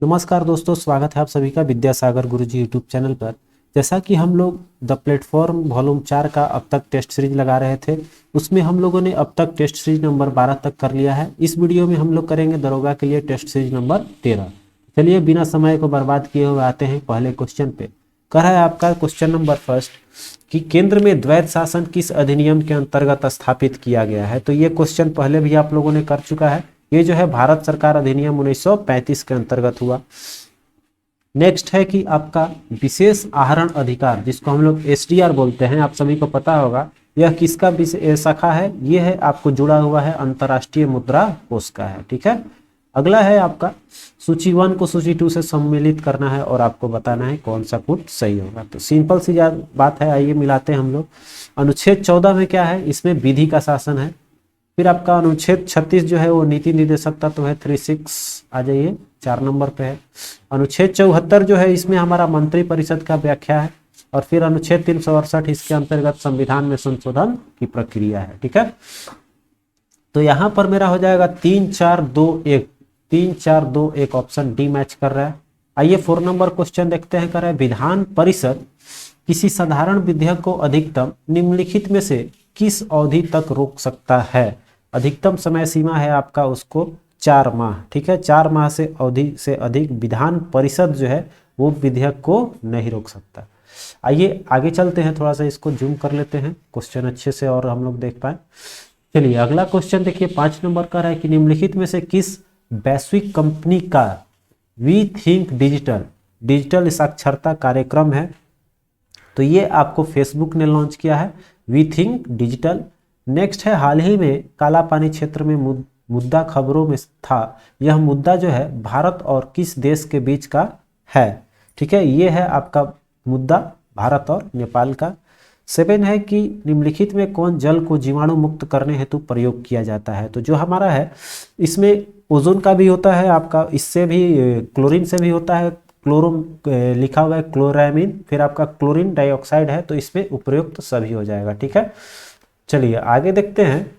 नमस्कार दोस्तों, स्वागत है आप सभी का विद्यासागर गुरुजी यूट्यूब चैनल पर। जैसा कि हम लोग द प्लेटफॉर्म वॉल्यूम 4 का अब तक टेस्ट सीरीज लगा रहे थे, उसमें हम लोगों ने अब तक टेस्ट सीरीज नंबर 12 तक कर लिया है। इस वीडियो में हम लोग करेंगे दरोगा के लिए टेस्ट सीरीज नंबर 13। चलिए बिना समय को बर्बाद किए हुए आते हैं पहले क्वेश्चन पे। कह रहा है आपका क्वेश्चन नंबर फर्स्ट कि केंद्र में द्वैध शासन किस अधिनियम के अंतर्गत स्थापित किया गया है। तो ये क्वेश्चन पहले भी आप लोगों ने कर चुका है। ये जो है भारत सरकार अधिनियम 1935 के अंतर्गत हुआ। नेक्स्ट है कि आपका विशेष आहरण अधिकार, जिसको हम लोग एसडीआर बोलते हैं, आप सभी को पता होगा, यह किसका शाखा है? ये है आपको जुड़ा हुआ है अंतर्राष्ट्रीय मुद्रा कोष का है। ठीक है। अगला है आपका सूची 1 को सूची 2 से सम्मिलित करना है और आपको बताना है कौन सा पुट सही होगा। तो सिंपल सी बात है, आइए मिलाते हैं हम लोग। अनुच्छेद 14 में क्या है? इसमें विधि का शासन है। फिर आपका अनुच्छेद 36 जो है वो नीति निर्देशक तत्व है, 36 आ जाइए 4 नंबर पे है। अनुच्छेद 74 जो है इसमें हमारा मंत्री परिषद का व्याख्या है। और फिर अनुच्छेद 368 इसके अंतर्गत संविधान में संशोधन की प्रक्रिया है। ठीक है। तो यहां पर मेरा हो जाएगा 3 4 2 1, 3 4 2 1 ऑप्शन डी मैच कर रहा है। आइए 4 नंबर क्वेश्चन देखते हैं। कर रहा है विधान परिषद किसी साधारण विधेयक को अधिकतम निम्नलिखित में से किस अवधि तक रोक सकता है? अधिकतम समय सीमा है आपका उसको 4 माह। ठीक है। 4 माह से अवधि से अधिक विधान परिषद जो है वो विधेयक को नहीं रोक सकता। आइए आगे चलते हैं, थोड़ा सा इसको जूम कर लेते हैं क्वेश्चन अच्छे से और हम लोग देख पाए। चलिए अगला क्वेश्चन देखिए, 5 नंबर का है कि निम्नलिखित में से किस वैश्विक कंपनी का वी थिंक डिजिटल साक्षरता कार्यक्रम है? तो ये आपको फेसबुक ने लॉन्च किया है, वी थिंक डिजिटल। नेक्स्ट है हाल ही में काला पानी क्षेत्र में मुद्दा खबरों में था। यह मुद्दा जो है भारत और किस देश के बीच का है? ठीक है, ये है आपका मुद्दा भारत और नेपाल का। 7 है कि निम्नलिखित में कौन जल को जीवाणु मुक्त करने हेतु प्रयोग किया जाता है? तो जो हमारा है इसमें ओजोन का भी होता है आपका, इससे भी क्लोरीन से भी होता है। क्लोरोम लिखा हुआ है क्लोरामीन, फिर आपका क्लोरीन डाइऑक्साइड है, तो इसमें उपयुक्त सभी हो जाएगा। ठीक है। चलिए आगे देखते हैं।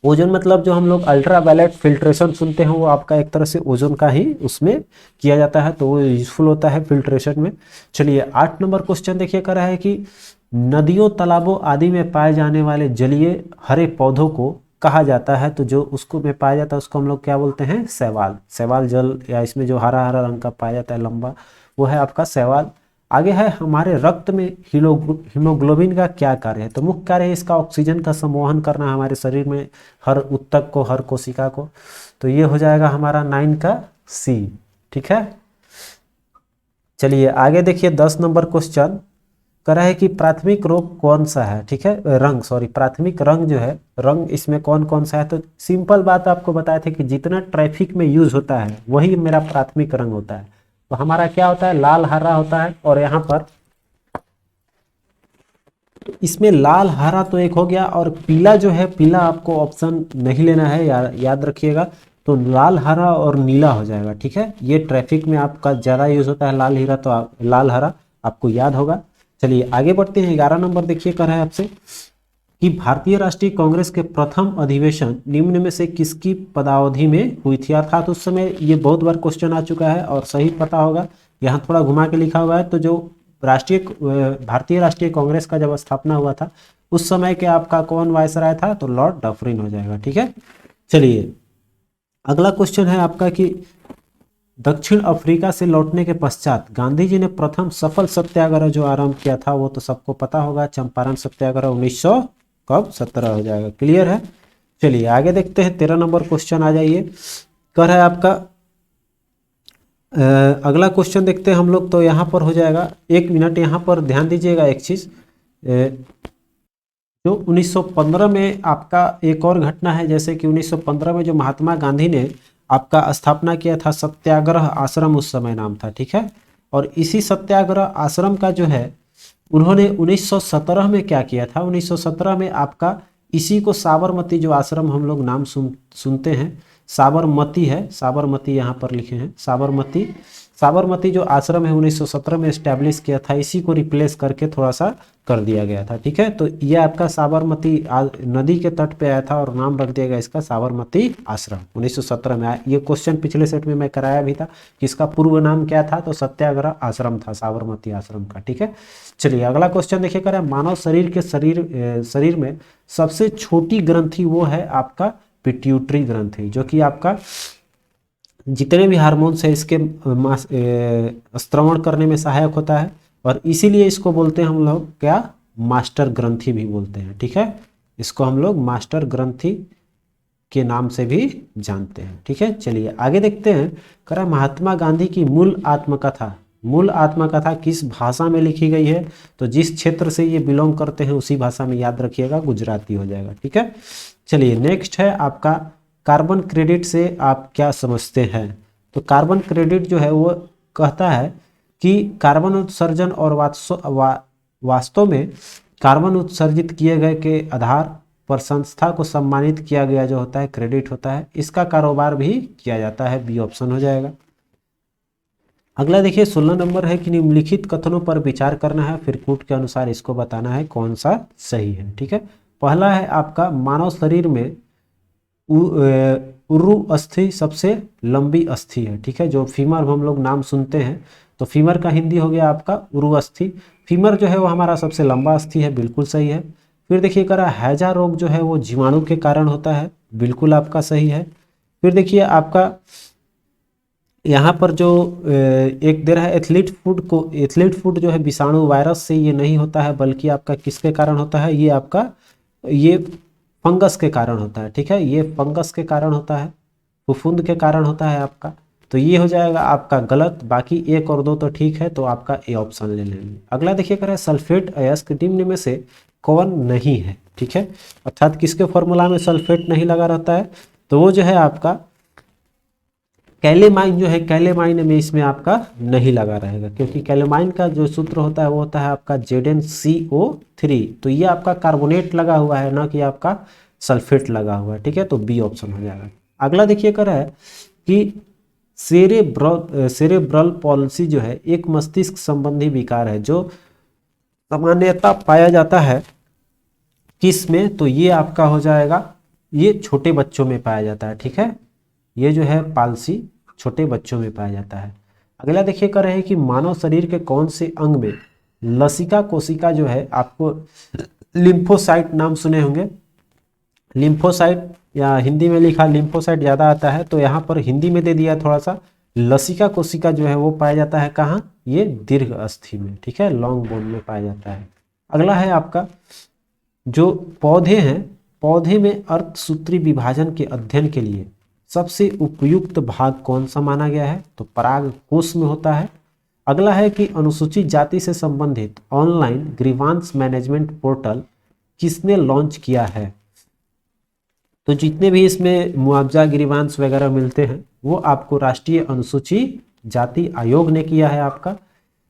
ओजोन मतलब जो हम लोग अल्ट्रावायलेट फिल्ट्रेशन सुनते हैं वो आपका एक तरह से ओजोन का ही उसमें किया जाता है, तो वो यूजफुल होता है फिल्ट्रेशन में। चलिए 8 नंबर क्वेश्चन देखिए, कर रहा है कि नदियों तालाबों आदि में पाए जाने वाले जलीय हरे पौधों को कहा जाता है? तो जो उसको में पाया जाता है उसको हम लोग क्या बोलते हैं? शैवाल। शैवाल जल, या इसमें जो हरा हरा रंग का पाया जाता है लंबा, वो है आपका शैवाल। आगे है हमारे रक्त में हीमोग्लोबिन का क्या कार्य है? तो मुख्य कार्य है इसका ऑक्सीजन का संवहन करना हमारे शरीर में, हर उत्तक को, हर कोशिका को। तो ये हो जाएगा हमारा 9 का सी। ठीक है। चलिए आगे देखिए 10 नंबर क्वेश्चन कर रहा है कि प्राथमिक रोग कौन सा है? ठीक है, प्राथमिक रंग जो है, रंग इसमें कौन कौन सा है? तो सिंपल बात आपको बताए थे कि जितना ट्रैफिक में यूज होता है वही मेरा प्राथमिक रंग होता है। तो हमारा क्या होता है? लाल हरा होता है। और यहाँ पर इसमें लाल हरा तो एक हो गया, और पीला जो है, पीला आपको ऑप्शन नहीं लेना है, याद रखिएगा। तो लाल हरा और नीला हो जाएगा। ठीक है, ये ट्रैफिक में आपका ज़्यादा यूज होता है लाल हीरा, तो लाल हरा आपको याद होगा। चलिए आगे बढ़ते हैं। 11 नंबर देखिए, कर रहा है आपसे कि भारतीय राष्ट्रीय कांग्रेस के प्रथम अधिवेशन निम्न में से किसकी पदावधि में हुई थी? अर्थात उस समय, ये बहुत बार क्वेश्चन आ चुका है और सही पता होगा, यहाँ थोड़ा घुमा के लिखा हुआ है। तो जो भारतीय राष्ट्रीय कांग्रेस का जब स्थापना हुआ था उस समय के आपका कौन वायसराय था? तो लॉर्ड डफरिन हो जाएगा। ठीक है। चलिए अगला क्वेश्चन है आपका कि दक्षिण अफ्रीका से लौटने के पश्चात गांधी जी ने प्रथम सफल सत्याग्रह जो आरंभ किया था वो तो सबको पता होगा, चंपारण सत्याग्रह 1917 हो जाएगा। क्लियर है। चलिए आगे देखते हैं। 13 नंबर क्वेश्चन आ जाइए। कह रहा है आपका अगला क्वेश्चन देखते हैं हम लोग। तो यहाँ पर हो जाएगा, 1 मिनट यहाँ पर ध्यान दीजिएगा एक चीज। जो 1915 में आपका एक और घटना है, जैसे कि 1915 में जो महात्मा गांधी ने आपका स्थापना किया था सत्याग्रह आश्रम, उस समय नाम था। ठीक है। और इसी सत्याग्रह आश्रम का जो है उन्होंने 1917 में क्या किया था? 1917 में आपका इसी को साबरमती, जो आश्रम हम लोग नाम सुनते हैं, साबरमती है, साबरमती यहाँ पर लिखे हैं, साबरमती साबरमती जो आश्रम है 1917 में एस्टैब्लिश किया था, इसी को रिप्लेस करके थोड़ा सा कर दिया गया था। ठीक है, तो ये आपका साबरमती नदी के तट पे आया था और नाम रख दिया गया इसका साबरमती आश्रम, 1917 में आया। ये क्वेश्चन पिछले सेट में मैं कराया भी था कि इसका पूर्व नाम क्या था, तो सत्याग्रह आश्रम था साबरमती आश्रम का। ठीक है, चलिए अगला क्वेश्चन देखिए करें, मानव शरीर के शरीर में सबसे छोटी ग्रंथि वो है आपका पिट्यूटरी ग्रंथि, जो कि आपका जितने भी हार्मोन्स है इसके स्त्रवण करने में सहायक होता है, और इसीलिए इसको बोलते हैं हम लोग क्या, मास्टर ग्रंथि भी बोलते हैं। ठीक है, इसको हम लोग मास्टर ग्रंथि के नाम से भी जानते हैं। ठीक है, चलिए आगे देखते हैं, करा महात्मा गांधी की मूल आत्मकथा, मूल आत्मकथा किस भाषा में लिखी गई है, तो जिस क्षेत्र से ये बिलोंग करते हैं उसी भाषा में याद रखिएगा, गुजराती हो जाएगा। ठीक है, चलिए नेक्स्ट है आपका कार्बन क्रेडिट से आप क्या समझते हैं। तो कार्बन क्रेडिट जो है वो कहता है कि कार्बन उत्सर्जन और वास्तव में कार्बन उत्सर्जित किए गए के आधार पर संस्था को सम्मानित किया गया जो होता है क्रेडिट होता है, इसका कारोबार भी किया जाता है, बी ऑप्शन हो जाएगा। अगला देखिए 16 नंबर है कि निम्नलिखित कथनों पर विचार करना है, फिर कूट के अनुसार इसको बताना है कौन सा सही है। ठीक है, पहला है आपका मानव शरीर में उर्रू अस्थि सबसे लंबी अस्थि है। ठीक है, जो फीमर हम लोग नाम सुनते हैं, तो फीमर का हिंदी हो गया आपका उर्रू अस्थि। फीमर जो है वो हमारा सबसे लंबा अस्थि है, बिल्कुल सही है। फिर देखिए करा हैजा रोग जो है वो जीवाणु के कारण होता है, बिल्कुल आपका सही है। फिर देखिए आपका यहाँ पर जो एक दे रहा है एथलीट फूड जो है विषाणु वायरस से ये नहीं होता है, बल्कि आपका किसके कारण होता है, ये आपका ये फंगस के कारण होता है। ठीक है, ये फंगस के कारण होता है, फफूंद के कारण होता है आपका, तो ये हो जाएगा आपका गलत। बाकी 1 और 2 तो ठीक है, तो आपका ए ऑप्शन ले लेंगे। अगला देखिए करें सल्फेट अयस्क निम्न में से कौन नहीं है। ठीक है, अर्थात किसके फॉर्मूला में सल्फेट नहीं लगा रहता है, तो वो जो है आपका कैलेमाइन जो है, कैलेमाइन में इसमें आपका नहीं लगा रहेगा, क्योंकि कैलेमाइन का जो सूत्र होता है वो होता है आपका ZnCO3, तो ये आपका कार्बोनेट लगा हुआ है, ना कि आपका सल्फेट लगा हुआ है। ठीक है, तो बी ऑप्शन हो जाएगा। अगला देखिए कर है कि सेरेब्रल पॉलिसी जो है एक मस्तिष्क संबंधी विकार है, जो सामान्यतः पाया जाता है किस में, तो ये आपका हो जाएगा, ये छोटे बच्चों में पाया जाता है। ठीक है, ये जो है पालसी छोटे बच्चों में पाया जाता है। अगला देखिए कर रहे हैं कि मानव शरीर के कौन से अंग में लसिका कोशिका जो है, आपको लिम्फोसाइट नाम सुने होंगे, लिम्फोसाइट या हिंदी में लिखा लिम्फोसाइट ज़्यादा आता है, तो यहाँ पर हिंदी में दे दिया थोड़ा सा, लसिका कोशिका जो है वो पाया जाता है कहाँ, ये दीर्घ अस्थि में। ठीक है, लॉन्ग बोन में पाया जाता है। अगला है आपका जो पौधे हैं, पौधे में अर्धसूत्री विभाजन के अध्ययन के लिए सबसे उपयुक्त भाग कौन सा माना गया है, तो पराग कोश में होता है। अगला है कि अनुसूचित जाति से संबंधित ऑनलाइन ग्रीवांस मैनेजमेंट पोर्टल किसने लॉन्च किया है, तो जितने भी इसमें मुआवजा ग्रीवांस वगैरह मिलते हैं वो आपको राष्ट्रीय अनुसूचित जाति आयोग ने किया है आपका।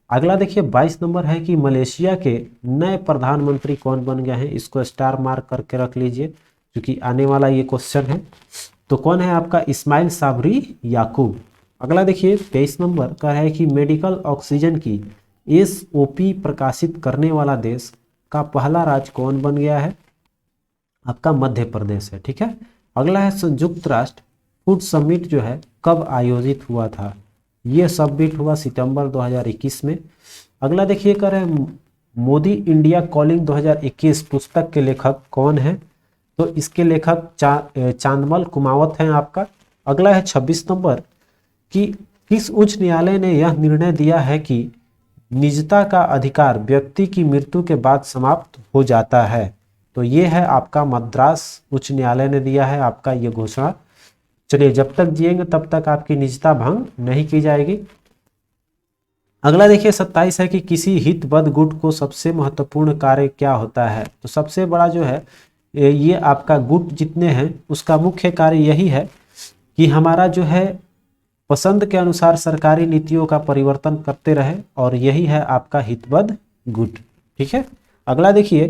अगला देखिए 22 नंबर है कि मलेशिया के नए प्रधानमंत्री कौन बन गए हैं, इसको स्टार मार्क करके रख लीजिए क्योंकि आने वाला ये क्वेश्चन है। तो कौन है आपका, इस्माइल साबरी याकूब। अगला देखिए 23 नंबर का है कि मेडिकल ऑक्सीजन की SOP प्रकाशित करने वाला देश का पहला राज्य कौन बन गया है, आपका मध्य प्रदेश है। ठीक है, अगला है संयुक्त राष्ट्र फूड समिट जो है कब आयोजित हुआ था, ये समिट हुआ सितंबर 2021 में। अगला देखिए कर है मोदी इंडिया कॉलिंग 2021 पुस्तक के लेखक कौन है, तो इसके लेखक चांदमल कुमावत हैं आपका। अगला है 26 नंबर कि किस उच्च न्यायालय ने यह निर्णय दिया है कि निजता का अधिकार व्यक्ति की मृत्यु के बाद समाप्त हो जाता है, तो ये है आपका मद्रास उच्च न्यायालय ने दिया है आपका ये घोषणा। चलिए जब तक जिएंगे तब तक आपकी निजता भंग नहीं की जाएगी। अगला देखिए 27 है कि किसी हितबद्ध गुट को सबसे महत्वपूर्ण कार्य क्या होता है, तो सबसे बड़ा जो है ये आपका गुट जितने हैं उसका मुख्य कार्य यही है कि हमारा जो है पसंद के अनुसार सरकारी नीतियों का परिवर्तन करते रहे, और यही है आपका हितबद्ध गुट। ठीक है, अगला देखिए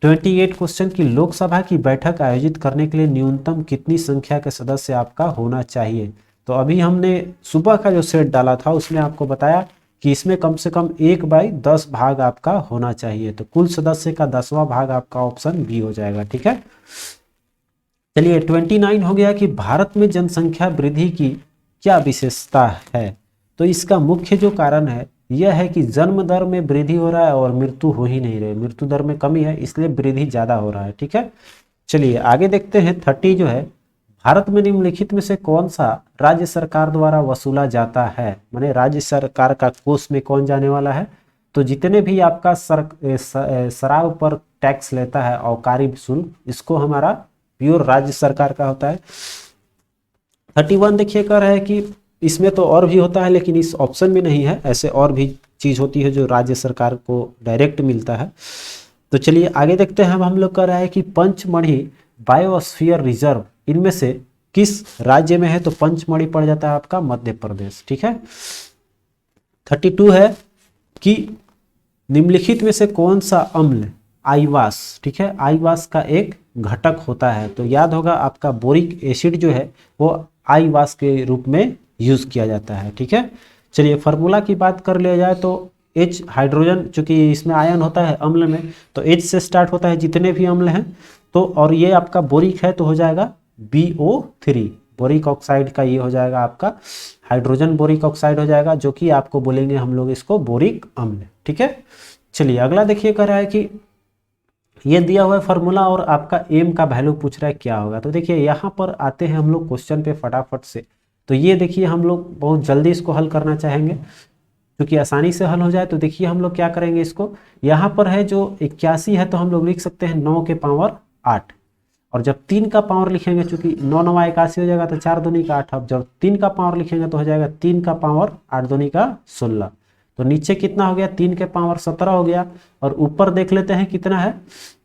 28 क्वेश्चन की लोकसभा की बैठक आयोजित करने के लिए न्यूनतम कितनी संख्या के सदस्य आपका होना चाहिए, तो अभी हमने सुबह का जो सेट डाला था उसमें आपको बताया कि इसमें कम से कम 1/10 भाग आपका होना चाहिए, तो कुल सदस्य का 10वां भाग आपका ऑप्शन बी हो जाएगा। ठीक है, चलिए 29 हो गया कि भारत में जनसंख्या वृद्धि की क्या विशेषता है। तो इसका मुख्य जो कारण है यह है कि जन्म दर में वृद्धि हो रहा है और मृत्यु हो ही नहीं रही, मृत्यु दर में कमी है इसलिए वृद्धि ज्यादा हो रहा है। ठीक है, चलिए आगे देखते हैं। 30 जो है, भारत में निम्नलिखित में से कौन सा राज्य सरकार द्वारा वसूला जाता है, माने राज्य सरकार का कोष में कौन जाने वाला है। तो जितने भी आपका शराब पर टैक्स लेता है औकारी शुल्क, इसको हमारा प्योर राज्य सरकार का होता है। 31 देखिए कह रहा है कि इसमें तो और भी होता है लेकिन इस ऑप्शन में नहीं है, ऐसे और भी चीज होती है जो राज्य सरकार को डायरेक्ट मिलता है। तो चलिए आगे देखते हैं। हम लोग कह रहा है कि पंचमढ़ी बायोस्फीयर रिजर्व इनमें से किस राज्य में है। तो पंचमढ़ी पड़ जाता है आपका मध्य प्रदेश। ठीक है, 32 है कि निम्नलिखित में से कौन सा अम्ल आईवास, ठीक है, आईवास का एक घटक होता है। तो याद होगा आपका बोरिक एसिड जो है वो आईवास के रूप में यूज किया जाता है। ठीक है, चलिए फार्मूला की बात कर लिया जाए तो H हाइड्रोजन, चूंकि इसमें आयन होता है अम्ल में, तो H से स्टार्ट होता है जितने भी अम्ल हैं। तो और ये आपका बोरिक है तो हो जाएगा BO3, बोरिक ऑक्साइड का ये हो जाएगा आपका हाइड्रोजन बोरिक ऑक्साइड हो जाएगा, जो कि आपको बोलेंगे हम लोग इसको बोरिक अम्ल। ठीक है, चलिए अगला देखिए कह रहा है कि ये दिया हुआ है फार्मूला और आपका एम का वैल्यू पूछ रहा है क्या होगा। तो देखिए यहाँ पर आते हैं हम लोग क्वेश्चन पे फटाफट से। तो ये देखिए हम लोग बहुत जल्दी इसको हल करना चाहेंगे क्योंकि आसानी से हल हो जाए। तो देखिए हम लोग क्या करेंगे, इसको यहाँ पर है जो 81 है तो हम लोग लिख सकते हैं 9 के पावर 8, और जब 3 का पावर लिखेंगे, चूंकि 9 9 81 हो जाएगा तो 4 दूनी का 8, अब जब 3 का पावर लिखेंगे तो हो जाएगा 3 का पावर 8 दूनी का 16। तो नीचे कितना हो गया, 3 के पावर 17 हो गया, और ऊपर देख लेते हैं कितना है।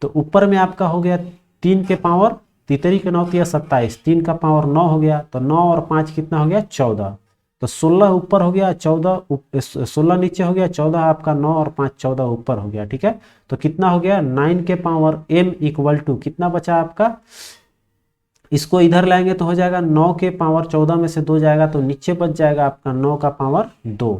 तो ऊपर में आपका हो गया 3 के पावर तितरी के 9 तिया 27, 3 का पावर 9 हो गया, तो 9 और 5 कितना हो गया 14। तो 16 ऊपर हो गया, 16 नीचे हो गया, 14 आपका 9 और 5 14 ऊपर हो गया। ठीक है, तो कितना हो गया 9 के पावर m इक्वल टू कितना बचा आपका, इसको इधर लाएंगे तो हो जाएगा 9 के पावर 14 में से 2 जाएगा तो नीचे बच जाएगा आपका 9 का पावर 2,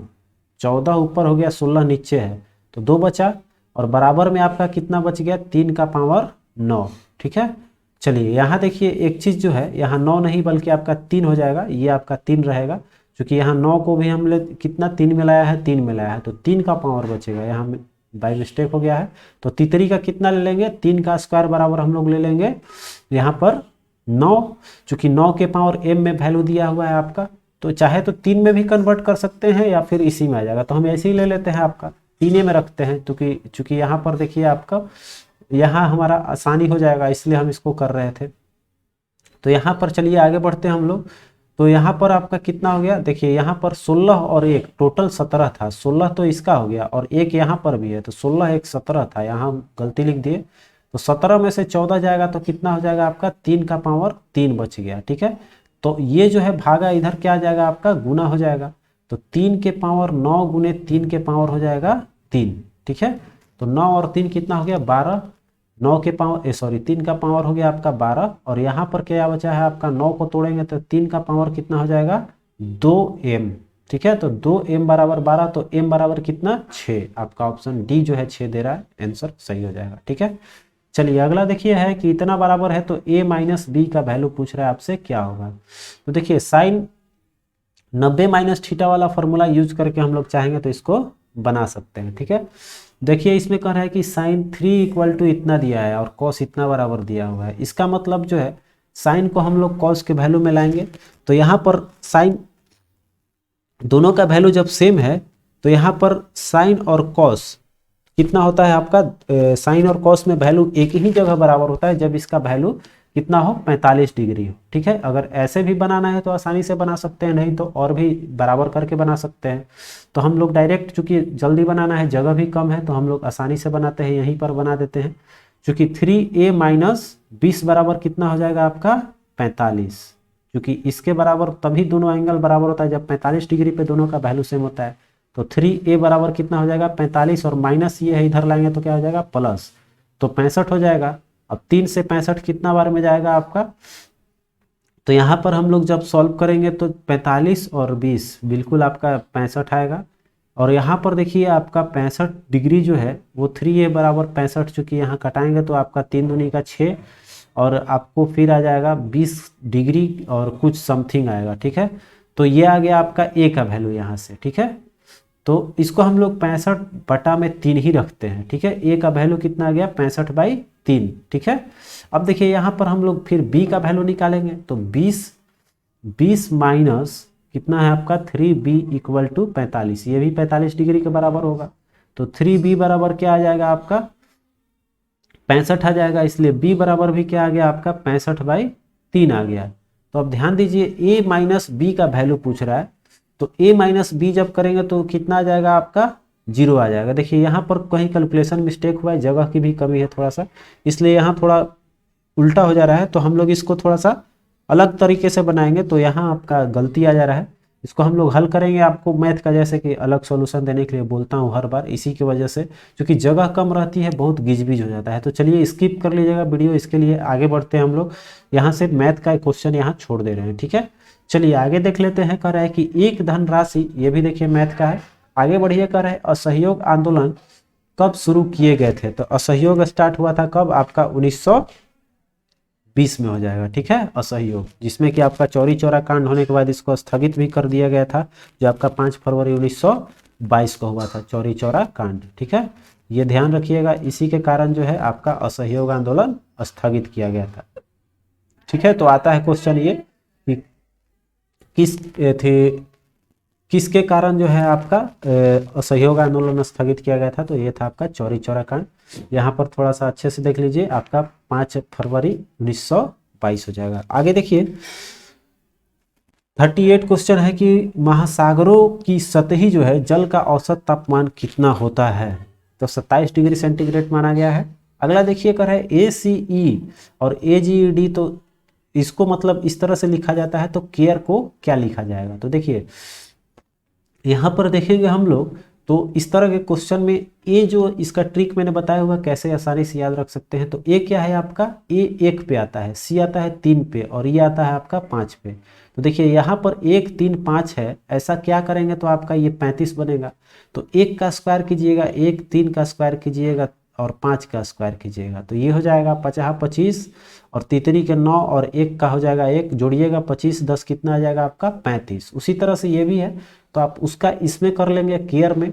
14 ऊपर हो गया 16 नीचे है तो 2 बचा, और बराबर में आपका कितना बच गया 3 का पावर 9। ठीक है, चलिए यहाँ देखिए एक चीज जो है, यहाँ 9 नहीं बल्कि आपका 3 हो जाएगा, ये आपका 3 रहेगा, क्योंकि यहाँ 9 को भी हमने कितना 3 मिलाया है, 3 मिलाया है, तो 3 का पावर बचेगा, यहाँ बाय मिस्टेक हो गया है। तो तितरी का कितना ले लेंगे, 3 का स्क्वायर बराबर हम लोग ले लेंगे यहाँ पर 9, चूंकि 9 के पावर m में वैल्यू दिया हुआ है आपका, तो चाहे तो 3 में भी कन्वर्ट कर सकते हैं या फिर इसी में आ जाएगा, तो हम ऐसे ही ले लेते हैं आपका 3 में रखते हैं, चूंकि यहाँ पर देखिए आपका यहाँ हमारा आसानी हो जाएगा इसलिए हम इसको कर रहे थे। तो यहाँ पर चलिए आगे बढ़ते हैं हम लोग। तो यहाँ पर आपका कितना हो गया, देखिए यहाँ पर 16 और 1 टोटल 17 था, 16 तो इसका हो गया और 1 यहाँ पर भी है, तो 16 1 17 था, यहाँ हम गलती लिख दिए। तो 17 में से 14 जाएगा तो कितना हो जाएगा आपका 3 का पावर 3 बच गया। ठीक है, तो ये जो है भागा इधर क्या आ जाएगा आपका गुना हो जाएगा, तो 3 के पावर 9 गुने 3 के पावर हो जाएगा 3। ठीक है, तो 9 और 3 कितना हो गया 12, 9 के पावर 3 का पावर हो गया आपका 12, और यहाँ पर क्या बचा है आपका 9 को तोड़ेंगे तो 3 का पावर कितना हो जाएगा 2m। ठीक है, तो 2m बराबर 12, तो m बराबर कितना 6, आपका ऑप्शन डी जो है 6 दे रहा है, आंसर सही हो जाएगा। ठीक है, चलिए अगला देखिए है कि इतना बराबर है तो a माइनस बी का वैल्यू पूछ रहा है आपसे क्या होगा। तो देखिए साइन 90 माइनस थीटा वाला फॉर्मूला यूज करके हम लोग चाहेंगे तो इसको बना सकते हैं। ठीक है, देखिए इसमें कह रहा है कि साइन 3 इक्वल टू इतना दिया है और कॉस इतना बराबर दिया हुआ है, इसका मतलब जो है साइन को हम लोग कॉस के वैल्यू में लाएंगे, तो यहाँ पर साइन दोनों का वैल्यू जब सेम है तो यहाँ पर साइन और कॉस कितना होता है आपका, साइन और कॉस में वैल्यू एक ही जगह बराबर होता है जब इसका वैल्यू कितना हो 45 डिग्री हो। ठीक है, अगर ऐसे भी बनाना है तो आसानी से बना सकते हैं, नहीं तो और भी बराबर करके बना सकते हैं। तो हम लोग डायरेक्ट, चूंकि जल्दी बनाना है जगह भी कम है तो हम लोग आसानी से बनाते हैं, यहीं पर बना देते हैं। चूंकि 3a माइनस 20 बराबर कितना हो जाएगा आपका 45, क्योंकि इसके बराबर तभी दोनों एंगल बराबर होता है जब 45 डिग्री पे दोनों का वैल्यू सेम होता है। तो 3a बराबर कितना हो जाएगा 45, और माइनस ये है इधर लाएंगे तो क्या हो जाएगा प्लस, तो 65 हो जाएगा। अब 3 से 65 कितना बार में जाएगा आपका तो यहाँ पर हम लोग जब सॉल्व करेंगे तो 45 और 20 बिल्कुल आपका 65 आएगा। और यहाँ पर देखिए आपका 65 डिग्री जो है वो 3a बराबर 65, चूँकि यहाँ कटाएंगे तो आपका 3 दूनी का 6 और आपको फिर आ जाएगा 20 डिग्री और कुछ समथिंग आएगा। ठीक है, तो ये आ गया आपका a का वैल्यू यहाँ से। ठीक है, तो इसको हम लोग 65/3 ही रखते हैं। ठीक है, a का वैल्यू कितना आ गया 65/3। ठीक है, अब देखिए यहाँ पर हम लोग फिर b का वैल्यू निकालेंगे तो 20 माइनस कितना है आपका 3b इक्वल टू 45, ये भी 45 डिग्री के बराबर होगा। तो 3b बराबर क्या आ जाएगा आपका 65 आ जाएगा, इसलिए b बराबर भी क्या आ गया आपका 65/3 आ गया। तो अब ध्यान दीजिए a माइनस बी का वैल्यू पूछ रहा है, तो a माइनस बी जब करेंगे तो कितना आ जाएगा आपका 0 आ जाएगा। देखिए यहाँ पर कहीं कैलकुलेशन मिस्टेक हुआ है, जगह की भी कमी है थोड़ा सा, इसलिए यहाँ थोड़ा उल्टा हो जा रहा है। तो हम लोग इसको थोड़ा सा अलग तरीके से बनाएंगे, तो यहाँ आपका गलती आ जा रहा है। इसको हम लोग हल करेंगे, आपको मैथ का जैसे कि अलग सॉल्यूशन देने के लिए बोलता हूँ हर बार, इसी की वजह से क्योंकि जगह कम रहती है बहुत गिजबिज हो जाता है। तो चलिए स्किप कर लीजिएगा वीडियो, इसके लिए आगे बढ़ते हैं हम लोग। यहाँ से मैथ का एक क्वेश्चन यहाँ छोड़ दे रहे हैं। ठीक है, चलिए आगे देख लेते हैं। कह रहा है कि एक धनराशि, ये भी देखिए मैथ का है, आगे बढ़िए। कह रहा है असहयोग आंदोलन कब शुरू किए गए थे, तो असहयोग स्टार्ट हुआ था कब आपका 1920 में हो जाएगा। ठीक है, असहयोग, जिसमें कि आपका चौरी चौरा कांड होने के बाद इसको स्थगित भी कर दिया गया था, जो आपका 5 फरवरी 1922 को हुआ था चौरी चौरा कांड। ठीक है, ये ध्यान रखिएगा, इसी के कारण जो है आपका असहयोग आंदोलन स्थगित किया गया था। ठीक है, तो आता है क्वेश्चन ये कि किसके कारण जो है आपका असहयोग आंदोलन स्थगित किया गया था, तो ये था आपका चौरी चौरा कांड। यहाँ पर थोड़ा सा अच्छे से देख लीजिए, आपका 5 फरवरी 1922 हो जाएगा। आगे देखिए 38 क्वेश्चन है कि महासागरों की सतही जो है जल का औसत तापमान कितना होता है, तो 27 डिग्री सेंटीग्रेड माना गया है। अगला देखिए कर है ACE और AGED, तो इसको मतलब इस तरह से लिखा जाता है, तो केयर को क्या लिखा जाएगा। तो देखिए यहाँ पर देखेंगे हम लोग, तो इस तरह के क्वेश्चन में ए जो इसका ट्रिक मैंने बताया हुआ कैसे आसानी से याद रख सकते हैं। तो ए क्या है आपका, ए 1 पे आता है, सी आता है 3 पे और ये आता है आपका 5 पे। तो देखिए यहाँ पर 1 3 5 है, ऐसा क्या करेंगे तो आपका ये 35 बनेगा। तो 1 का स्क्वायर कीजिएगा, 1 3 का स्क्वायर कीजिएगा और 5 का स्क्वायर कीजिएगा, तो ये हो जाएगा 50 25 और तितरी के 9 और 1 का हो जाएगा 1, जोड़िएगा 25 10 कितना आ जाएगा आपका 35। उसी तरह से ये भी है, तो आप उसका इसमें कर लेंगे केयर में,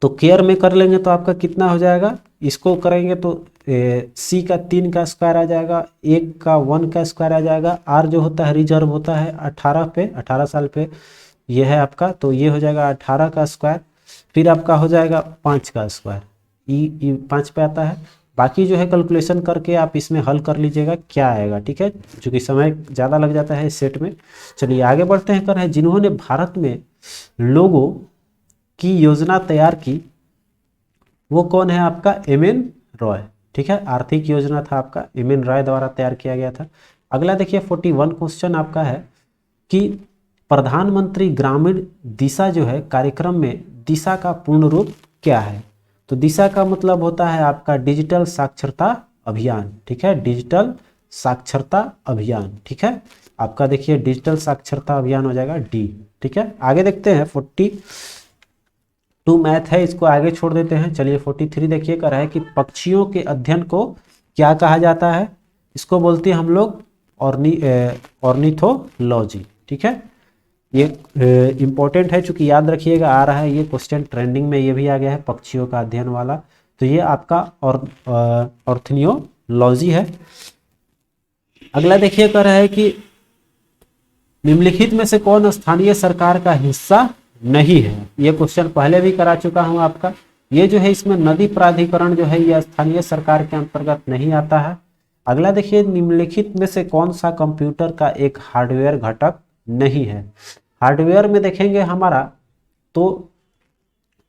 तो केयर में कर लेंगे तो आपका कितना हो जाएगा, इसको करेंगे तो सी का 3 का स्क्वायर आ जाएगा, 1 का 1 का स्क्वायर आ जाएगा। आर जो होता है रिजर्व होता है 18 पे, 18 साल पे ये है आपका, तो ये हो जाएगा 18 का स्क्वायर। फिर आपका हो जाएगा 5 का स्क्वायर, ई 5 पे आता है। बाकी जो है कैलकुलेशन करके आप इसमें हल कर लीजिएगा क्या आएगा। ठीक है, क्योंकि समय ज़्यादा लग जाता है इस सेट में। चलिए आगे बढ़ते हैं। कर है जिन्होंने भारत में लोगों की योजना तैयार की वो कौन है आपका, MN रॉय। ठीक है, आर्थिक योजना था आपका, MN रॉय द्वारा तैयार किया गया था। अगला देखिए 41 क्वेश्चन आपका है कि प्रधानमंत्री ग्रामीण दिशा जो है कार्यक्रम में दिशा का पूर्ण रूप क्या है। तो दिशा का मतलब होता है आपका डिजिटल साक्षरता अभियान। ठीक है, डिजिटल साक्षरता अभियान। ठीक है, आपका देखिए डिजिटल साक्षरता अभियान हो जाएगा डी। ठीक है, आगे देखते हैं 42 मैथ है, इसको आगे छोड़ देते हैं। चलिए 43 देखिए कर रहा है कि पक्षियों के अध्ययन को क्या कहा जाता है, इसको बोलते हैं हम लोग ऑर्निथोलॉजी। ठीक है, ये इम्पोर्टेंट है, चूंकि याद रखिएगा आ रहा है ये क्वेश्चन ट्रेंडिंग में, ये भी आ गया है पक्षियों का अध्ययन वाला, तो ये आपका ऑर्निथोलॉजी है। अगला देखिए कर रहा है कि निम्नलिखित में से कौन स्थानीय सरकार का हिस्सा नहीं है। ये क्वेश्चन पहले भी करा चुका हूं आपका। ये जो है इसमें नदी प्राधिकरण जो है ये स्थानीय सरकार के अंतर्गत नहीं आता है। अगला देखिए निम्नलिखित में से कौन सा कंप्यूटर का एक हार्डवेयर घटक नहीं है। हार्डवेयर में देखेंगे हमारा, तो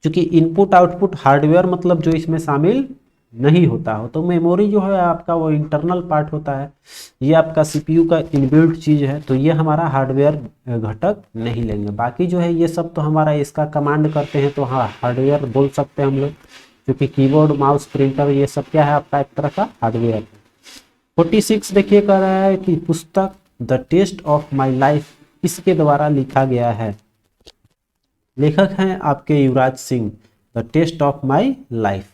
चूंकि इनपुट आउटपुट हार्डवेयर मतलब जो इसमें शामिल नहीं होता हो, तो मेमोरी जो है आपका वो इंटरनल पार्ट होता है, ये आपका CPU का इनबिल्ट चीज है, तो ये हमारा हार्डवेयर घटक नहीं लेंगे। बाकी जो है ये सब तो हमारा इसका कमांड करते हैं, तो हाँ हार्डवेयर बोल सकते हैं हम लोग, क्योंकि कीबोर्ड माउस प्रिंटर ये सब क्या है आपका एक तरह का हार्डवेयर। 46 देखिए कह रहा है कि पुस्तक The Test of My Life किसके द्वारा लिखा गया है? लेखक हैं आपके Yuvraj Singh, The Test of My Life.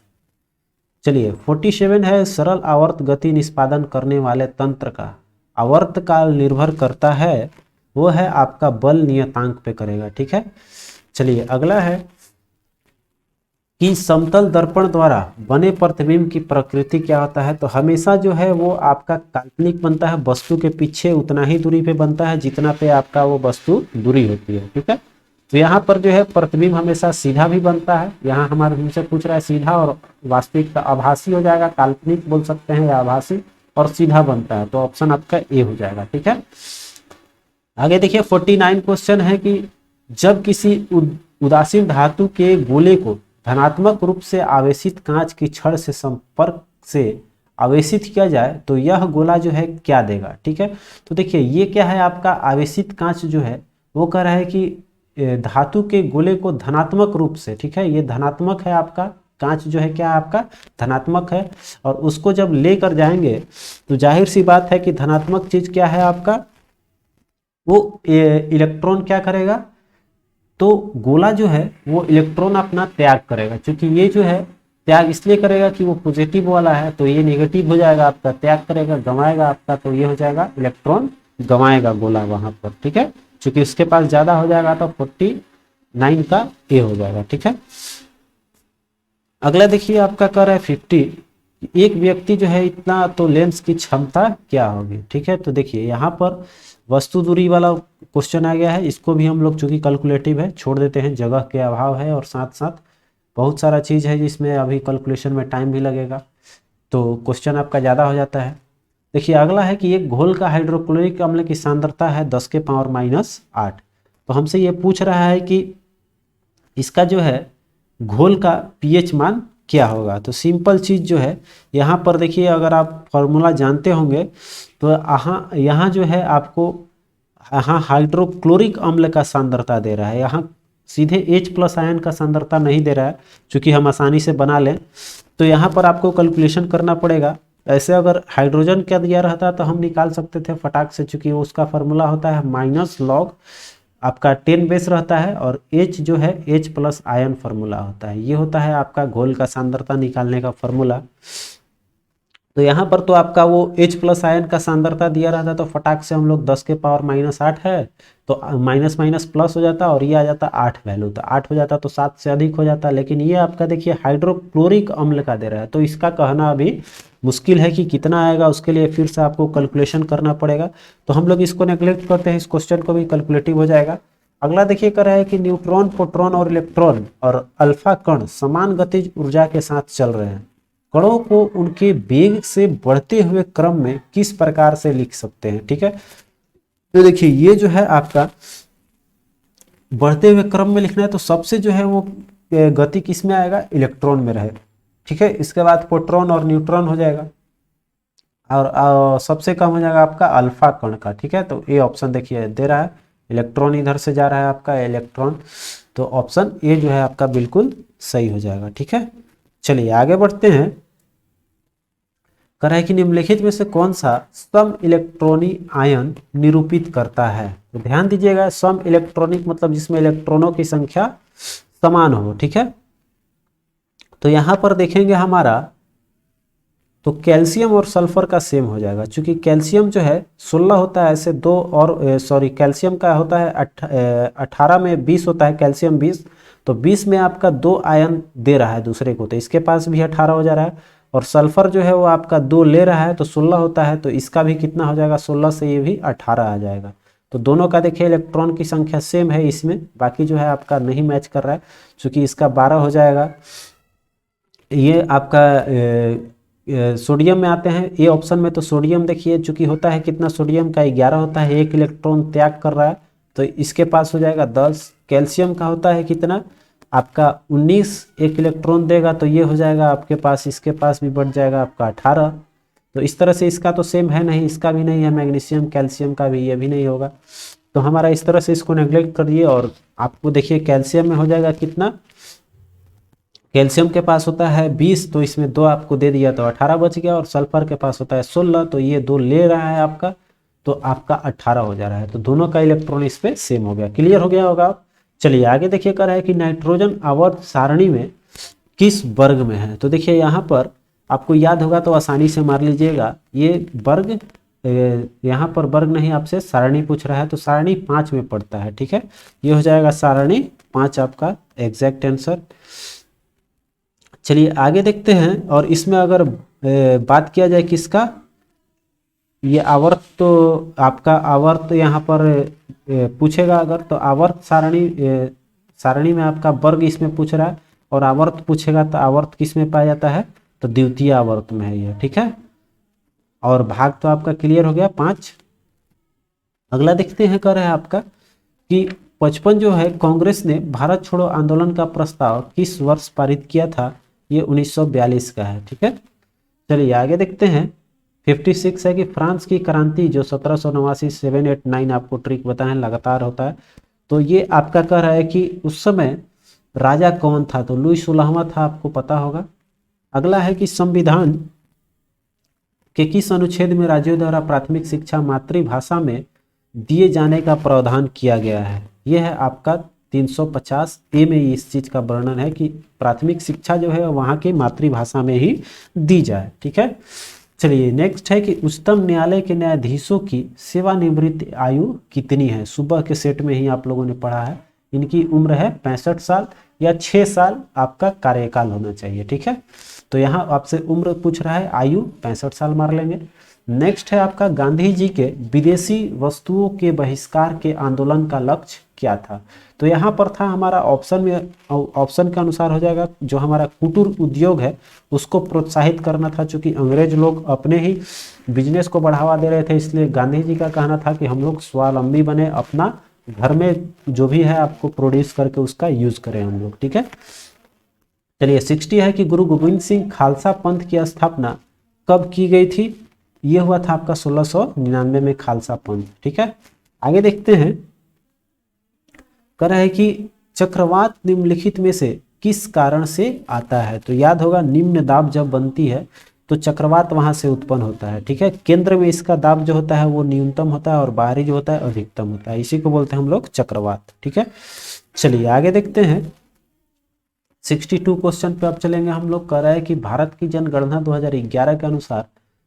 चलिए 47 है, सरल आवर्त गति निष्पादन करने वाले तंत्र का आवर्त काल निर्भर करता है, वो है आपका बल नियतांक पे करेगा। ठीक है, चलिए अगला है कि समतल दर्पण द्वारा बने प्रतिबिंब की प्रकृति क्या होता है? तो हमेशा जो है वो आपका काल्पनिक बनता है, वस्तु के पीछे उतना ही दूरी पे बनता है जितना पे आपका वो वस्तु दूरी होती है। ठीक है, तो यहाँ पर जो है प्रतिबिंब हमेशा सीधा भी बनता है। यहाँ हमारे हमसे पूछ रहा है सीधा और वास्तविक का आभासी हो जाएगा, काल्पनिक बोल सकते हैं या आभासी, और सीधा बनता है, तो ऑप्शन आपका ए हो जाएगा। ठीक है, आगे देखिए 49 क्वेश्चन है कि जब किसी उदासीन धातु के गोले को धनात्मक रूप से आवेशित कांच की छड़ से संपर्क से आवेशित किया जाए तो यह गोला जो है क्या देगा? ठीक है, तो देखिए ये क्या है आपका आवेशित कांच जो है वो कह रहा है कि धातु के गोले को धनात्मक रूप से, ठीक है, ये धनात्मक है आपका कांच जो है क्या आपका धनात्मक है, और उसको जब लेकर जाएंगे तो जाहिर सी बात है कि धनात्मक चीज क्या है आपका, वो इलेक्ट्रॉन क्या करेगा, तो गोला जो है वो इलेक्ट्रॉन अपना त्याग करेगा। क्योंकि ये जो है त्याग इसलिए करेगा कि वो पॉजिटिव वाला है, तो ये नेगेटिव हो जाएगा आपका, त्याग करेगा गंवाएगा आपका, तो ये हो जाएगा इलेक्ट्रॉन गंवाएगा गोला वहां पर। ठीक है, क्योंकि उसके पास ज्यादा हो जाएगा तो 49 का ए हो जाएगा। ठीक है, अगला देखिए आपका कर है 50, एक व्यक्ति जो है इतना तो लेंस की क्षमता क्या होगी? ठीक है, तो देखिए यहाँ पर वस्तु दूरी वाला क्वेश्चन आ गया है, इसको भी हम लोग चूंकि कैलकुलेटिव है छोड़ देते हैं, जगह के अभाव है और साथ साथ बहुत सारा चीज़ है जिसमें अभी कैलकुलेशन में टाइम भी लगेगा, तो क्वेश्चन आपका ज़्यादा हो जाता है। देखिए अगला है कि एक घोल का हाइड्रोक्लोरिक अम्ल की सांद्रता है 10 के पावर -8, तो हमसे ये पूछ रहा है कि इसका जो है घोल का पीएच मान क्या होगा? तो सिंपल चीज़ जो है यहाँ पर देखिए, अगर आप फॉर्मूला जानते होंगे तो यहाँ जो है आपको यहाँ हाइड्रोक्लोरिक अम्ल का सांद्रता दे रहा है, यहाँ सीधे H+ आयन का सांद्रता नहीं दे रहा है, चूँकि हम आसानी से बना लें तो यहाँ पर आपको कैलकुलेशन करना पड़ेगा। ऐसे अगर हाइड्रोजन क्या दिया रहता तो हम निकाल सकते थे फटाक से, चूँकि उसका फार्मूला होता है -log आपका 10 बेस रहता है, और H जो है H+ आयन फार्मूला होता है, ये होता है आपका घोल का सांद्रता निकालने का फार्मूला। तो यहाँ पर तो आपका वो H+ आयन का सांद्रता दिया रहता तो फटाक से हम लोग 10 के पावर -8 है तो माइनस माइनस प्लस हो जाता और ये आ जाता 8 वैल्यू, तो 8 हो जाता तो 7 से अधिक हो जाता, लेकिन ये आपका देखिए हाइड्रोक्लोरिक अम्ल का दे रहा है, तो इसका कहना अभी मुश्किल है कि कितना आएगा, उसके लिए फिर से आपको कैलकुलेशन करना पड़ेगा, तो हम लोग इसको नेग्लेक्ट करते हैं, इस क्वेश्चन को भी कैलकुलेटिव हो जाएगा। अगला देखिए कर रहा है कि न्यूट्रॉन, प्रोटॉन और इलेक्ट्रॉन और अल्फा कण समान गतिज ऊर्जा के साथ चल रहे हैं, कणों को उनके वेग से बढ़ते हुए क्रम में किस प्रकार से लिख सकते हैं? ठीक है, तो देखिए ये जो है आपका बढ़ते हुए क्रम में लिखना है, तो सबसे जो है वो गति किस में आएगा, इलेक्ट्रॉन में रहे। ठीक है, इसके बाद प्रोटॉन और न्यूट्रॉन हो जाएगा, और सबसे कम हो जाएगा आपका अल्फा कण का। ठीक है, तो ये ऑप्शन देखिए दे रहा है, इलेक्ट्रॉन इधर से जा रहा है आपका इलेक्ट्रॉन, तो ऑप्शन ए जो है आपका बिल्कुल सही हो जाएगा। ठीक है, चलिए आगे बढ़ते हैं। कह रहा है कि निम्नलिखित में से कौन सा सम इलेक्ट्रॉनिक आयन निरूपित करता है? तो ध्यान दीजिएगा, सम इलेक्ट्रॉनिक मतलब जिसमें इलेक्ट्रॉनों की संख्या समान हो। ठीक है, तो यहां पर देखेंगे हमारा तो कैल्शियम और सल्फर का सेम हो जाएगा, क्योंकि कैल्शियम जो है 16 होता है, ऐसे दो और सॉरी कैल्शियम का होता है 18 में 20 होता है, कैल्शियम 20, तो 20 में आपका 2 आयन दे रहा है दूसरे को, तो इसके पास भी 18 हो जा रहा है, और सल्फर जो है वो आपका 2 ले रहा है तो 16 होता है, तो इसका भी कितना हो जाएगा, 16 से ये भी 18 आ जाएगा। तो दोनों का देखिए इलेक्ट्रॉन की संख्या सेम है इसमें, बाकी जो है आपका नहीं मैच कर रहा है, क्योंकि इसका 12 हो जाएगा। ये आपका सोडियम में आते हैं, ए ऑप्शन में, तो सोडियम देखिए चूंकि होता है कितना, सोडियम का 11 होता है, 1 इलेक्ट्रॉन त्याग कर रहा है, तो इसके पास हो जाएगा 10। कैल्शियम का होता है कितना आपका 19, 1 इलेक्ट्रॉन देगा, तो ये हो जाएगा आपके पास, इसके पास भी बढ़ जाएगा आपका 18। तो इस तरह से इसका तो सेम है नहीं, इसका भी नहीं है, मैग्नीशियम कैल्शियम का भी ये भी नहीं होगा, तो हमारा इस तरह से इसको नेग्लेक्ट कर दिए। और आपको देखिए कैल्शियम में हो जाएगा कितना, कैल्शियम के पास होता है 20, तो इसमें 2 आपको दे दिया तो 18 बच गया, और सल्फर के पास होता है 16, तो ये 2 ले रहा है आपका, तो आपका 18 हो जा रहा है। तो दोनों का इलेक्ट्रॉन इस पे सेम हो गया। क्लियर हो गया होगा। चलिए आगे देखिए कर है कि नाइट्रोजन आवर्त सारणी में किस वर्ग में है। तो देखिए यहाँ पर आपको याद होगा तो आसानी से मार लीजिएगा। ये वर्ग यहाँ पर वर्ग नहीं, आपसे सारणी पूछ रहा है, तो सारणी 5 में पड़ता है। ठीक है, ये हो जाएगा सारणी 5 आपका एग्जैक्ट आंसर। चलिए आगे देखते हैं। और इसमें अगर बात किया जाए किसका, ये आवर्त, तो आपका आवर्त यहाँ पर पूछेगा अगर, तो आवर्त सारणी में आपका वर्ग इसमें पूछ रहा है, और आवर्त पूछेगा तो आवर्त किस में पाया जाता है, तो द्वितीय आवर्त में है ये। ठीक है, और भाग तो आपका क्लियर हो गया 5। अगला देखते हैं कर है आपका कि 55 जो है कांग्रेस ने भारत छोड़ो आंदोलन का प्रस्ताव किस वर्ष पारित किया था। ये 1942 का है। ठीक है, चलिए आगे देखते हैं। 56 है कि फ्रांस की क्रांति जो 1789 789 आपको ट्रिक बताए लगातार होता है, तो ये आपका कह रहा है कि उस समय राजा कौन था, तो लुई 16वां था, आपको पता होगा। अगला है कि संविधान के किस अनुच्छेद में राज्यों द्वारा प्राथमिक शिक्षा मातृभाषा में दिए जाने का प्रावधान किया गया है। यह है आपका 350 ए में इस चीज का वर्णन है कि प्राथमिक शिक्षा जो है वहां की मातृभाषा में ही दी जाए। ठीक है, चलिए नेक्स्ट है कि उच्चतम न्यायालय के न्यायाधीशों की सेवानिवृत्ति आयु कितनी है। सुबह के सेट में ही आप लोगों ने पढ़ा है, इनकी उम्र है 65 साल या 6 साल आपका कार्यकाल होना चाहिए। ठीक है, तो यहाँ आपसे उम्र पूछ रहा है, आयु 65 साल मार लेंगे। नेक्स्ट है आपका गांधी जी के विदेशी वस्तुओं के बहिष्कार के आंदोलन का लक्ष्य क्या था। तो यहाँ पर था हमारा ऑप्शन में, ऑप्शन के अनुसार हो जाएगा जो हमारा कुटीर उद्योग है उसको प्रोत्साहित करना था, चूंकि अंग्रेज लोग अपने ही बिजनेस को बढ़ावा दे रहे थे, इसलिए गांधी जी का कहना था कि हम लोग स्वावलंबी बने, अपना घर में जो भी है आपको प्रोड्यूस करके उसका यूज करें हम लोग। ठीक है, चलिए 60 है कि गुरु गोविंद सिंह खालसा पंथ की स्थापना कब की गई थी। यह हुआ था आपका 1699 में खालसा पंथ। ठीक है, आगे देखते हैं। कह रहा है कि चक्रवात निम्नलिखित में से किस कारण से आता है। तो याद होगा निम्न दाब जब बनती है तो चक्रवात वहां से उत्पन्न होता है। ठीक है, केंद्र में इसका दाब जो होता है वो न्यूनतम होता है और बाहरी जो होता है अधिकतम होता है, इसी को बोलते हैं हम लोग चक्रवात। ठीक है, चलिए आगे देखते हैं। 62 क्वेश्चन पे अब चलेंगे हम लोग। कह रहा है कि भारत की जनगणना 2011 के अनुसार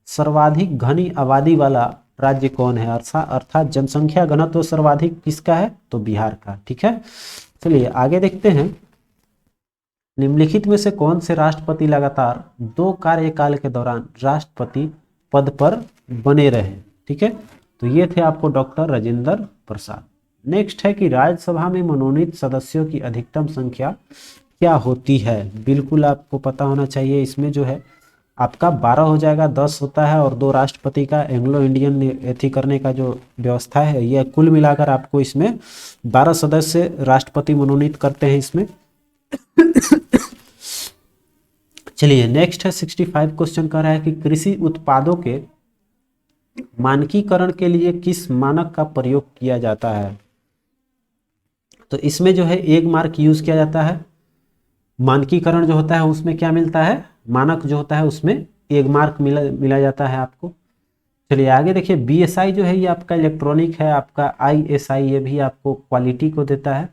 सर्वाधिक घनी आबादी वाला राज्य कौन है, अर्थात जनसंख्या घनत्व सर्वाधिक किसका है, तो बिहार का। ठीक है, चलिए आगे देखते हैं। निम्नलिखित में से कौन से राष्ट्रपति लगातार 2 कार्यकाल के दौरान राष्ट्रपति पद पर बने रहे। ठीक है, तो ये थे आपको डॉक्टर राजेंद्र प्रसाद। नेक्स्ट है कि राज्यसभा में मनोनीत सदस्यों की अधिकतम संख्या क्या होती है। बिल्कुल आपको पता होना चाहिए। इसमें जो है आपका 12 हो जाएगा, 10 होता है और 2 राष्ट्रपति का एंग्लो इंडियन एथी करने का जो व्यवस्था है, यह कुल मिलाकर आपको इसमें 12 सदस्य राष्ट्रपति मनोनीत करते हैं इसमें। चलिए नेक्स्ट है 65 क्वेश्चन कर रहा है कि कृषि उत्पादों के मानकीकरण के लिए किस मानक का प्रयोग किया जाता है। तो इसमें जो है 1 मार्क यूज किया जाता है। मानकीकरण जो होता है उसमें क्या मिलता है, मानक जो होता है उसमें 1 मार्क मिला जाता है आपको। चलिए आगे देखिए। BSI जो है ये आपका इलेक्ट्रॉनिक है, आपका ISI ये भी आपको क्वालिटी को देता है।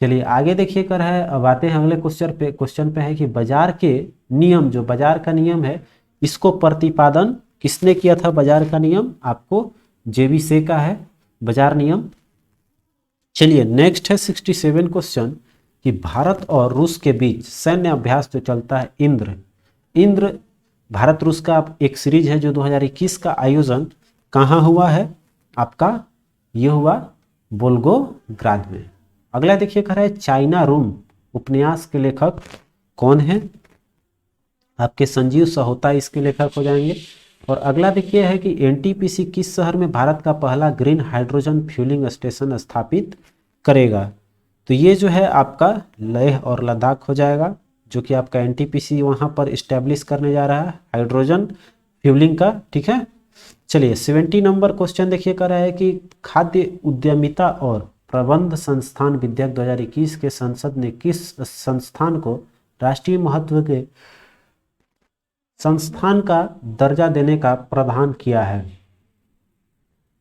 चलिए आगे देखिए कर है। अब आते हैं अगले क्वेश्चन पे है कि बाजार के नियम, जो बाजार का नियम है इसको प्रतिपादन किसने किया था। बाजार का नियम आपको JB से का है बाजार नियम। चलिए नेक्स्ट है 67 क्वेश्चन कि भारत और रूस के बीच सैन्य अभ्यास जो चलता है इंद्र भारत रूस का एक सीरीज है जो 2021 का आयोजन कहाँ हुआ है, आपका ये हुआ वोल्गोग्राद में। अगला देखिए कह रहा है चाइना रूम उपन्यास के लेखक कौन है, आपके संजीव सहोता इसके लेखक हो जाएंगे। और अगला देखिए है कि NTPC किस शहर में भारत का पहला ग्रीन हाइड्रोजन फ्यूलिंग स्टेशन स्थापित करेगा। तो ये जो है आपका लेह और लद्दाख हो जाएगा, जो कि आपका NTPC वहां पर इस्टेब्लिश करने जा रहा है हाइड्रोजन फ्यूलिंग का। ठीक है, चलिए 70 नंबर क्वेश्चन देखिए कर रहा है कि खाद्य उद्यमिता और प्रबंध संस्थान विधेयक 2021 के संसद ने किस संस्थान को राष्ट्रीय महत्व के संस्थान का दर्जा देने का प्रावधान किया है।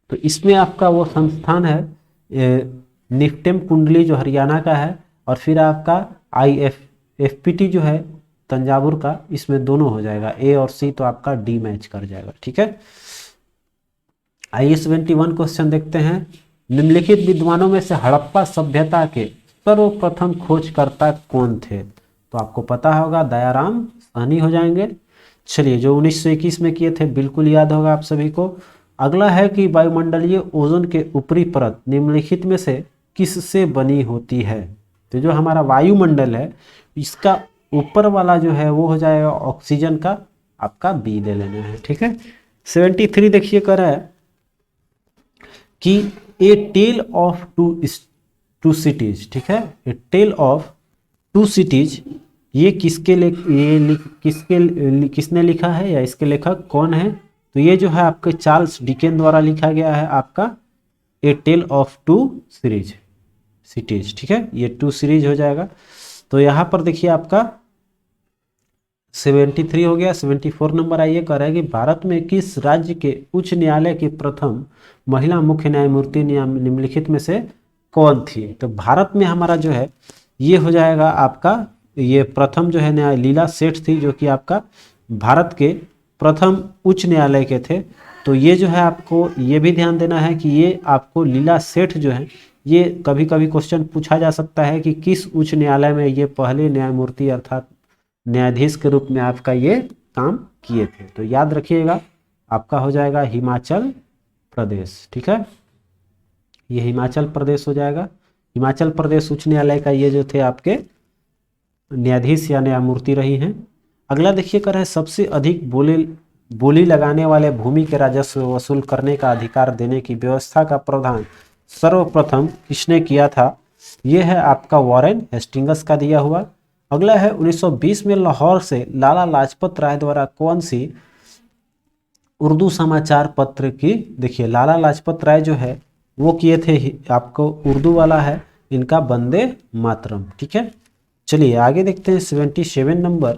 तो इसमें आपका वो संस्थान है निफ्टेम कुंडली जो हरियाणा का है, और फिर आपका IFFPT जो है तंजावुर का, इसमें दोनों हो जाएगा A और C, तो आपका D मैच कर जाएगा। ठीक है, आइए 71 क्वेश्चन देखते हैं। निम्नलिखित विद्वानों में से हड़प्पा सभ्यता के सर्वप्रथम खोजकर्ता कौन थे? तो आपको पता होगा दयाराम साहनी हो जाएंगे। चलिए, जो 1921 में किए थे बिल्कुल याद होगा आप सभी को। अगला है कि वायुमंडलीय ओजोन के ऊपरी परत निम्नलिखित में से किससे बनी होती है? तो जो हमारा वायुमंडल है इसका ऊपर वाला जो है वो हो जाएगा ऑक्सीजन का, आपका बी ले लेना है। ठीक है, 73 देखिए कर रहा है कि ए टेल ऑफ टू सिटीज। ठीक है, ए टेल ऑफ टू सिटीज, ये किसने लिखा है या इसके लेखक कौन है? तो ये जो है आपके चार्ल्स डिकेन द्वारा लिखा गया है आपका ए टेल ऑफ टू सिटीज। ठीक है, ये टू सीरीज हो जाएगा। तो यहाँ पर देखिए आपका 73 हो गया। 74 नंबर आइए, कह रहा है कि भारत में किस राज्य के उच्च न्यायालय की प्रथम महिला मुख्य न्यायमूर्ति निम्नलिखित में से कौन थी? तो भारत में हमारा जो है ये हो जाएगा आपका, ये प्रथम जो है न्याय लीला सेठ थी, जो कि आपका भारत के प्रथम उच्च न्यायालय के थे। तो ये जो है आपको ये भी ध्यान देना है कि ये आपको लीला सेठ जो है, ये कभी कभी क्वेश्चन पूछा जा सकता है कि किस उच्च न्यायालय में ये पहले न्यायमूर्ति अर्थात न्यायाधीश के रूप में आपका ये काम किए थे। तो याद रखिएगा आपका हो जाएगा हिमाचल प्रदेश। ठीक है, ये हिमाचल प्रदेश हो जाएगा। हिमाचल प्रदेश उच्च न्यायालय का ये जो थे आपके न्यायाधीश या न्यायमूर्ति रही हैं। अगला देखिए कर है सबसे अधिक बोली लगाने वाले भूमि के राजस्व वसूल करने का अधिकार देने की व्यवस्था का प्रावधान सर्वप्रथम किसने किया था? यह है आपका वॉरेन हेस्टिंग्स का दिया हुआ। अगला है 1920 में लाहौर से लाला लाजपत राय द्वारा कौन सी उर्दू समाचार पत्र की, देखिए लाला लाजपत राय जो है वो किए थे आपको उर्दू वाला है इनका वंदे मातरम। ठीक है, चलिए आगे देखते हैं। 77 नंबर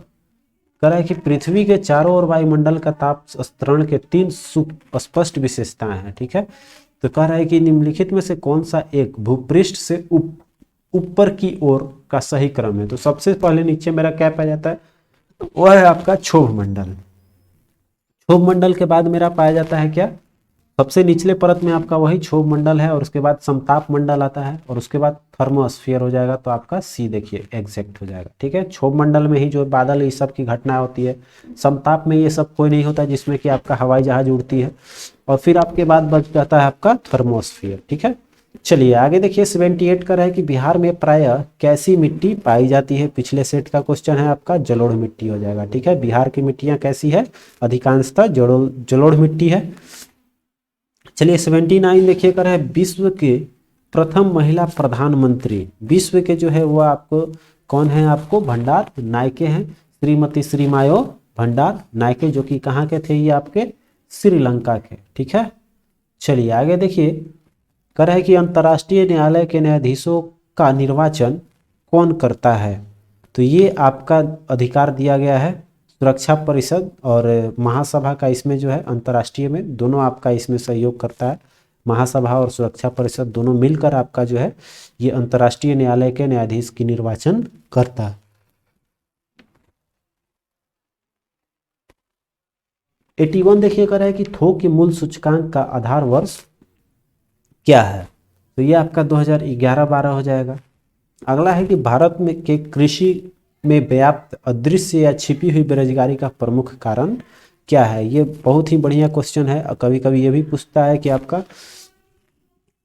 कह रहा है कि पृथ्वी के चारों ओर वायुमंडल का ताप स्तरण के 3 सुस्पष्ट विशेषताएं हैं। ठीक है, तो कह रहा है कि निम्नलिखित में से कौन सा एक भूपृष्ठ से ऊपर की ओर का सही क्रम है? तो सबसे पहले नीचे मेरा क्या पाया जाता है, वह है आपका क्षोभ मंडल। क्षोभ मंडल के बाद मेरा पाया जाता है क्या, सबसे निचले परत में आपका वही क्षोभ मंडल है, और उसके बाद समताप मंडल आता है, और उसके बाद थर्मोस्फीयर हो जाएगा। तो आपका सी देखिए एग्जैक्ट हो जाएगा। ठीक है, क्षोभ मंडल में ही जो बादल ये सब की घटना होती है, समताप में ये सब कोई नहीं होता जिसमें कि आपका हवाई जहाज उड़ती है, और फिर आपके बाद बच जाता है आपका थर्मोस्फीयर। ठीक है, चलिए आगे देखिए। 78 का है कि बिहार में प्रायः कैसी मिट्टी पाई जाती है? पिछले सेट का क्वेश्चन है आपका, जलोढ़ मिट्टी हो जाएगा। ठीक है, बिहार की मिट्टियां कैसी है? अधिकांशतः जलोढ़ मिट्टी है। चलिए 79 देखिए कर है विश्व के प्रथम महिला प्रधानमंत्री, विश्व के जो है वो आपको कौन है? आपको भंडार नायके हैं, श्रीमती श्रीमायो भंडार नायके, जो कि कहाँ के थे? ये आपके श्रीलंका के। ठीक है, चलिए आगे देखिए कर है कि अंतर्राष्ट्रीय न्यायालय के न्यायाधीशों का निर्वाचन कौन करता है? तो ये आपका अधिकार दिया गया है सुरक्षा परिषद और महासभा का, इसमें जो है अंतर्राष्ट्रीय में दोनों आपका इसमें सहयोग करता है। महासभा और सुरक्षा परिषद दोनों मिलकर आपका जो है ये अंतर्राष्ट्रीय न्यायालय के न्यायाधीश की निर्वाचन करता है। 81 देखिए कर है कि थोक के मूल सूचकांक का आधार वर्ष क्या है? तो ये आपका 2011-12 हो जाएगा। अगला है कि भारत में के कृषि में व्याप्त अदृश्य या छिपी हुई बेरोजगारी का प्रमुख कारण क्या है? ये बहुत ही बढ़िया क्वेश्चन है। कभी कभी ये भी पूछता है कि आपका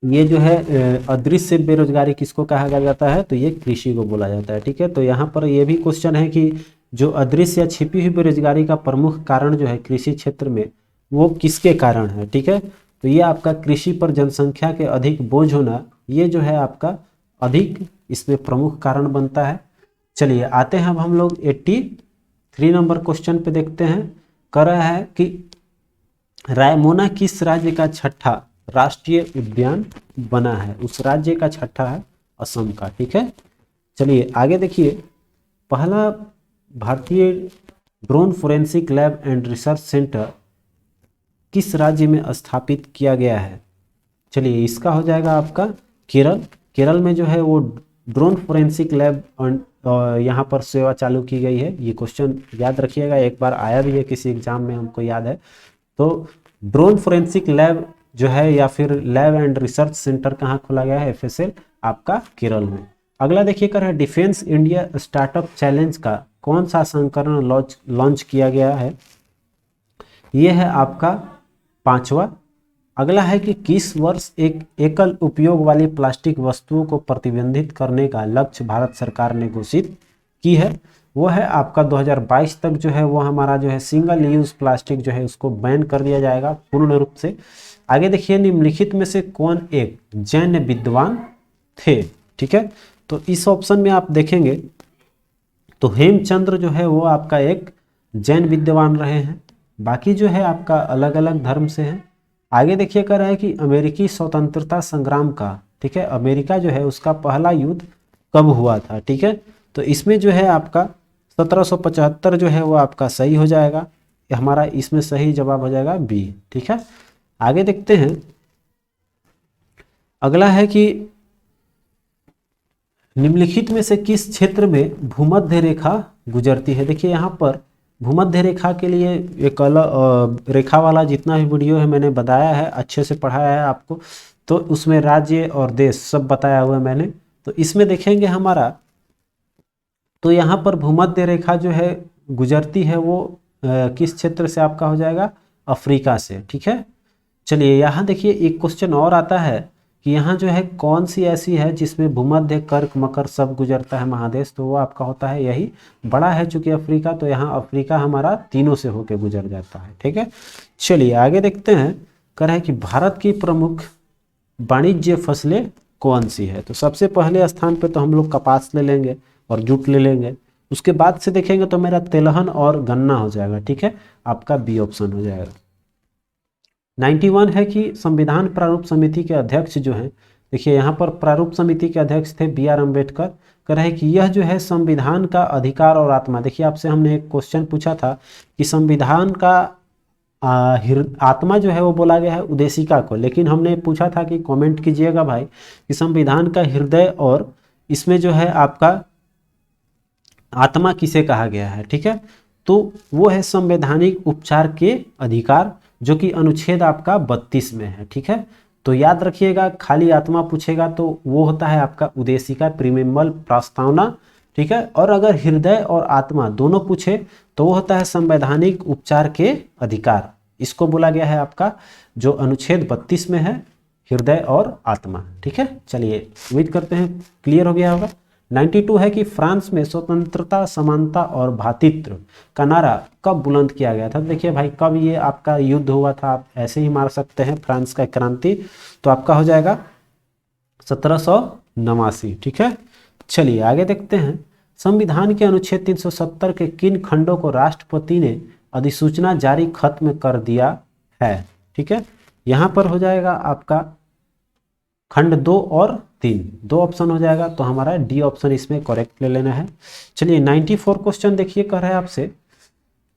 ये जो है अदृश्य बेरोजगारी किसको कहा जाता है? तो ये कृषि को बोला जाता है। ठीक है, तो यहाँ पर ये भी क्वेश्चन है कि जो अदृश्य या छिपी हुई बेरोजगारी का प्रमुख कारण जो है कृषि क्षेत्र में, वो किसके कारण है? ठीक है, तो ये आपका कृषि पर जनसंख्या के अधिक बोझ होना, ये जो है आपका अधिक इसमें प्रमुख कारण बनता है। चलिए आते हैं अब हम लोग 83 नंबर क्वेश्चन पे देखते हैं। कह रहा है कि रायमोना किस राज्य का छठा राष्ट्रीय उद्यान बना है? उस राज्य का छठा है असम का। ठीक है, चलिए आगे देखिए। पहला भारतीय drone forensic lab and research centre किस राज्य में स्थापित किया गया है? चलिए इसका हो जाएगा आपका केरल। केरल में जो है वो ड्रोन फोरेंसिक लैब यहाँ पर सेवा चालू की गई है। ये क्वेश्चन याद रखिएगा, एक बार आया भी है किसी एग्जाम में, हमको याद है। तो ड्रोन फोरेंसिक लैब जो है या फिर लैब एंड रिसर्च सेंटर कहाँ खोला गया है, FSL आपका केरल में। अगला देखिए कर है डिफेंस इंडिया स्टार्टअप चैलेंज का कौन सा संस्करण लॉन्च किया गया है, ये है आपका 5वां। अगला है कि किस वर्ष एक एकल उपयोग वाली प्लास्टिक वस्तुओं को प्रतिबंधित करने का लक्ष्य भारत सरकार ने घोषित की है, वो है आपका 2022 तक जो है वो हमारा जो है सिंगल यूज प्लास्टिक जो है उसको बैन कर दिया जाएगा पूर्ण रूप से। आगे देखिए निम्नलिखित में से कौन एक जैन विद्वान थे, ठीक है। तो इस ऑप्शन में आप देखेंगे तो हेमचंद्र जो है वो आपका एक जैन विद्वान रहे हैं, बाकी जो है आपका अलग अलग धर्म से हैं। आगे देखिए कर रहा है कि अमेरिकी स्वतंत्रता संग्राम का, ठीक है, अमेरिका जो है उसका पहला युद्ध कब हुआ था, ठीक है। तो इसमें जो है आपका 1775 जो है वो आपका सही हो जाएगा, हमारा इसमें सही जवाब हो जाएगा बी, ठीक है। आगे देखते हैं, अगला है कि निम्नलिखित में से किस क्षेत्र में भूमध्य रेखा गुजरती है। देखिए यहाँ पर भूमध्य रेखा के लिए एक अलग रेखा वाला जितना भी वीडियो है मैंने बताया है, अच्छे से पढ़ाया है आपको, तो उसमें राज्य और देश सब बताया हुआ है मैंने। तो इसमें देखेंगे हमारा, तो यहाँ पर भूमध्य रेखा जो है गुजरती है वो किस क्षेत्र से आपका हो जाएगा, अफ्रीका से, ठीक है। चलिए यहाँ देखिए एक क्वेश्चन और आता है कि यहाँ जो है कौन सी ऐसी है जिसमें भूमध्य, कर्क, मकर सब गुजरता है महादेश, तो वो आपका होता है यही बड़ा है चूंकि अफ्रीका, तो यहाँ अफ्रीका हमारा तीनों से होके गुजर जाता है, ठीक है। चलिए आगे देखते हैं, कह रहा है कि भारत की प्रमुख वाणिज्य फसलें कौन सी है। तो सबसे पहले स्थान पे तो हम लोग कपास ले लेंगे और जूट ले लेंगे, उसके बाद से देखेंगे तो मेरा तेलहन और गन्ना हो जाएगा, ठीक है, आपका बी ऑप्शन हो जाएगा। 91 है कि संविधान प्रारूप समिति के अध्यक्ष जो हैं, देखिए यहाँ पर प्रारूप समिति के अध्यक्ष थे BR अम्बेडकर। कह रहे हैं कि यह जो है संविधान का अधिकार और आत्मा, देखिए आपसे हमने एक क्वेश्चन पूछा था कि संविधान का आत्मा जो है वो बोला गया है उद्देशिका को, लेकिन हमने पूछा था कि कमेंट कीजिएगा भाई कि संविधान का हृदय और इसमें जो है आपका आत्मा किसे कहा गया है, ठीक है। तो वो है संवैधानिक उपचार के अधिकार, जो कि अनुच्छेद आपका 32 में है, ठीक है। तो याद रखिएगा खाली आत्मा पूछेगा तो वो होता है आपका उद्देशिका प्रीमेम्बल प्रस्तावना, ठीक है। और अगर हृदय और आत्मा दोनों पूछे तो वो होता है संवैधानिक उपचार के अधिकार, इसको बोला गया है आपका जो अनुच्छेद 32 में है, हृदय और आत्मा, ठीक है। चलिए उम्मीद करते हैं क्लियर हो गया होगा। 92 है कि फ्रांस में स्वतंत्रता, समानता और भ्रातृत्व का नारा कब बुलंद किया गया था। देखिए भाई कब ये आपका युद्ध हुआ था, आप ऐसे ही मार सकते हैं फ्रांस का क्रांति, तो आपका हो जाएगा 1789, ठीक है। चलिए आगे देखते हैं, संविधान के अनुच्छेद 370 के किन खंडों को राष्ट्रपति ने अधिसूचना जारी खत्म कर दिया है, ठीक है। यहाँ पर हो जाएगा आपका खंड 2 और 3, दो ऑप्शन हो जाएगा, तो हमारा डी ऑप्शन इसमें करेक्ट ले लेना है। चलिए 94 क्वेश्चन देखिए कह रहा है आपसे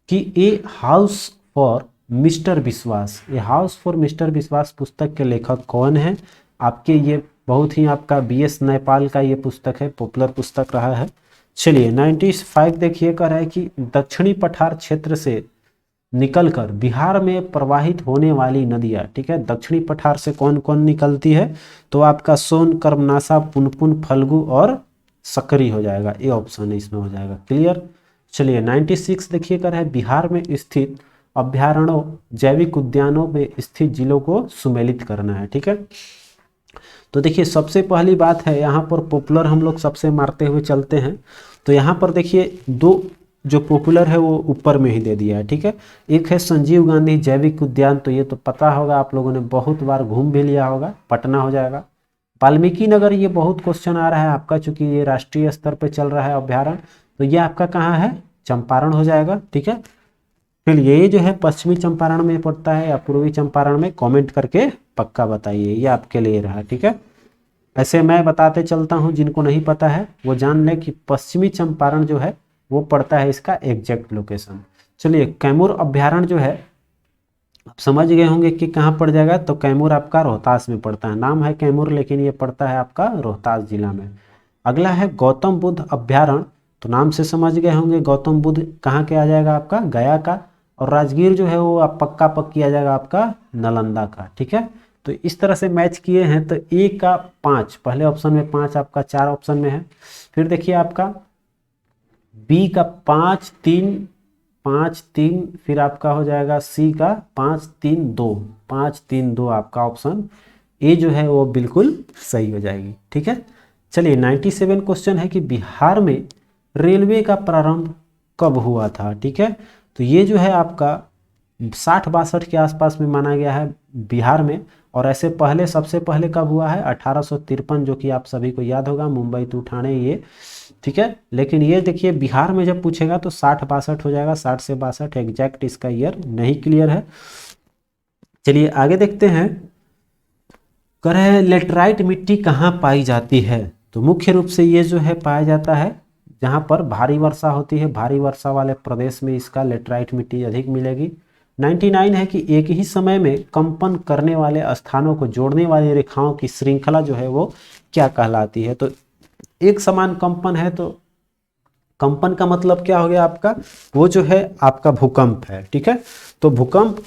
कि ए हाउस फॉर मिस्टर विश्वास, ये हाउस फॉर मिस्टर विश्वास पुस्तक के लेखक कौन है आपके, ये बहुत ही आपका BS नैपाल का ये पुस्तक है, पॉपुलर पुस्तक रहा है। चलिए 95 देखिए कह रहा है कि दक्षिणी पठार क्षेत्र से निकलकर बिहार में प्रवाहित होने वाली नदियाँ, ठीक है, दक्षिणी पठार से कौन कौन निकलती है, तो आपका सोन, कर्मनाशा, पुनपुन, फल्गु और सकरी हो जाएगा, ये ऑप्शन इसमें हो जाएगा क्लियर। चलिए 96 देखिए कर है बिहार में स्थित अभ्यारण्यों, जैविक उद्यानों में स्थित जिलों को सुमेलित करना है, ठीक है। तो देखिए सबसे पहली बात है यहाँ पर पॉपुलर हम लोग सबसे मारते हुए चलते हैं, तो यहाँ पर देखिए दो जो पॉपुलर है वो ऊपर में ही दे दिया है, ठीक है। एक है संजीव गांधी जैविक उद्यान, तो ये तो पता होगा आप लोगों ने बहुत बार घूम भी लिया होगा, पटना हो जाएगा। वाल्मीकि नगर, ये बहुत क्वेश्चन आ रहा है आपका चूंकि ये राष्ट्रीय स्तर पे चल रहा है अभ्यारण्य, तो ये आपका कहाँ है, चंपारण हो जाएगा, ठीक है। फिर ये जो है पश्चिमी चंपारण में पड़ता है या पूर्वी चंपारण में, कमेंट करके पक्का बताइए, ये आपके लिए रहा, ठीक है। ऐसे मैं बताते चलता हूँ, जिनको नहीं पता है वो जान ले कि पश्चिमी चंपारण जो है वो पड़ता है इसका एग्जैक्ट लोकेशन। चलिए कैमूर अभ्यारण्य जो है आप समझ गए होंगे कि कहाँ पड़ जाएगा, तो कैमूर आपका रोहतास में पड़ता है। नाम है कैमूर लेकिन ये पड़ता है आपका रोहतास जिला में। अगला है गौतम बुद्ध अभ्यारण्य, तो नाम से समझ गए होंगे गौतम बुद्ध कहाँ के आ जाएगा आपका, गया का। और राजगीर जो है वो आप पक्का पक्की आ जाएगा आपका नालंदा का। ठीक है, तो इस तरह से मैच किए हैं। तो ए का 5, पहले ऑप्शन में 5 आपका 4 ऑप्शन में है। फिर देखिए आपका बी का 5 3, 5 3, फिर आपका हो जाएगा सी का 5 3 2, 5 3 2 आपका ऑप्शन ए जो है वो बिल्कुल सही हो जाएगी। ठीक है, चलिए 97 क्वेश्चन है कि बिहार में रेलवे का प्रारंभ कब हुआ था। ठीक है, तो ये जो है आपका 60-62 के आसपास में माना गया है बिहार में। और ऐसे पहले सबसे पहले कब हुआ है, 1853, जो कि आप सभी को याद होगा, मुंबई टू ठाणे ये। ठीक है, लेकिन ये देखिए बिहार में जब पूछेगा तो 60-62 हो जाएगा, 60 से 62 एग्जैक्ट इसका ईयर नहीं क्लियर है। चलिए आगे देखते हैं। कह रहे हैं लेटराइट मिट्टी कहाँ पाई जाती है, तो मुख्य रूप से ये जो है पाया जाता है जहाँ पर भारी वर्षा होती है, भारी वर्षा वाले प्रदेश में इसका लेटराइट मिट्टी अधिक मिलेगी। 99 है कि एक ही समय में कंपन करने वाले स्थानों को जोड़ने वाली रेखाओं की श्रृंखला जो है वो क्या कहलाती है। तो एक समान कंपन है, तो कंपन का मतलब क्या हो गया आपका, वो जो है आपका भूकंप है। ठीक है, तो भूकंप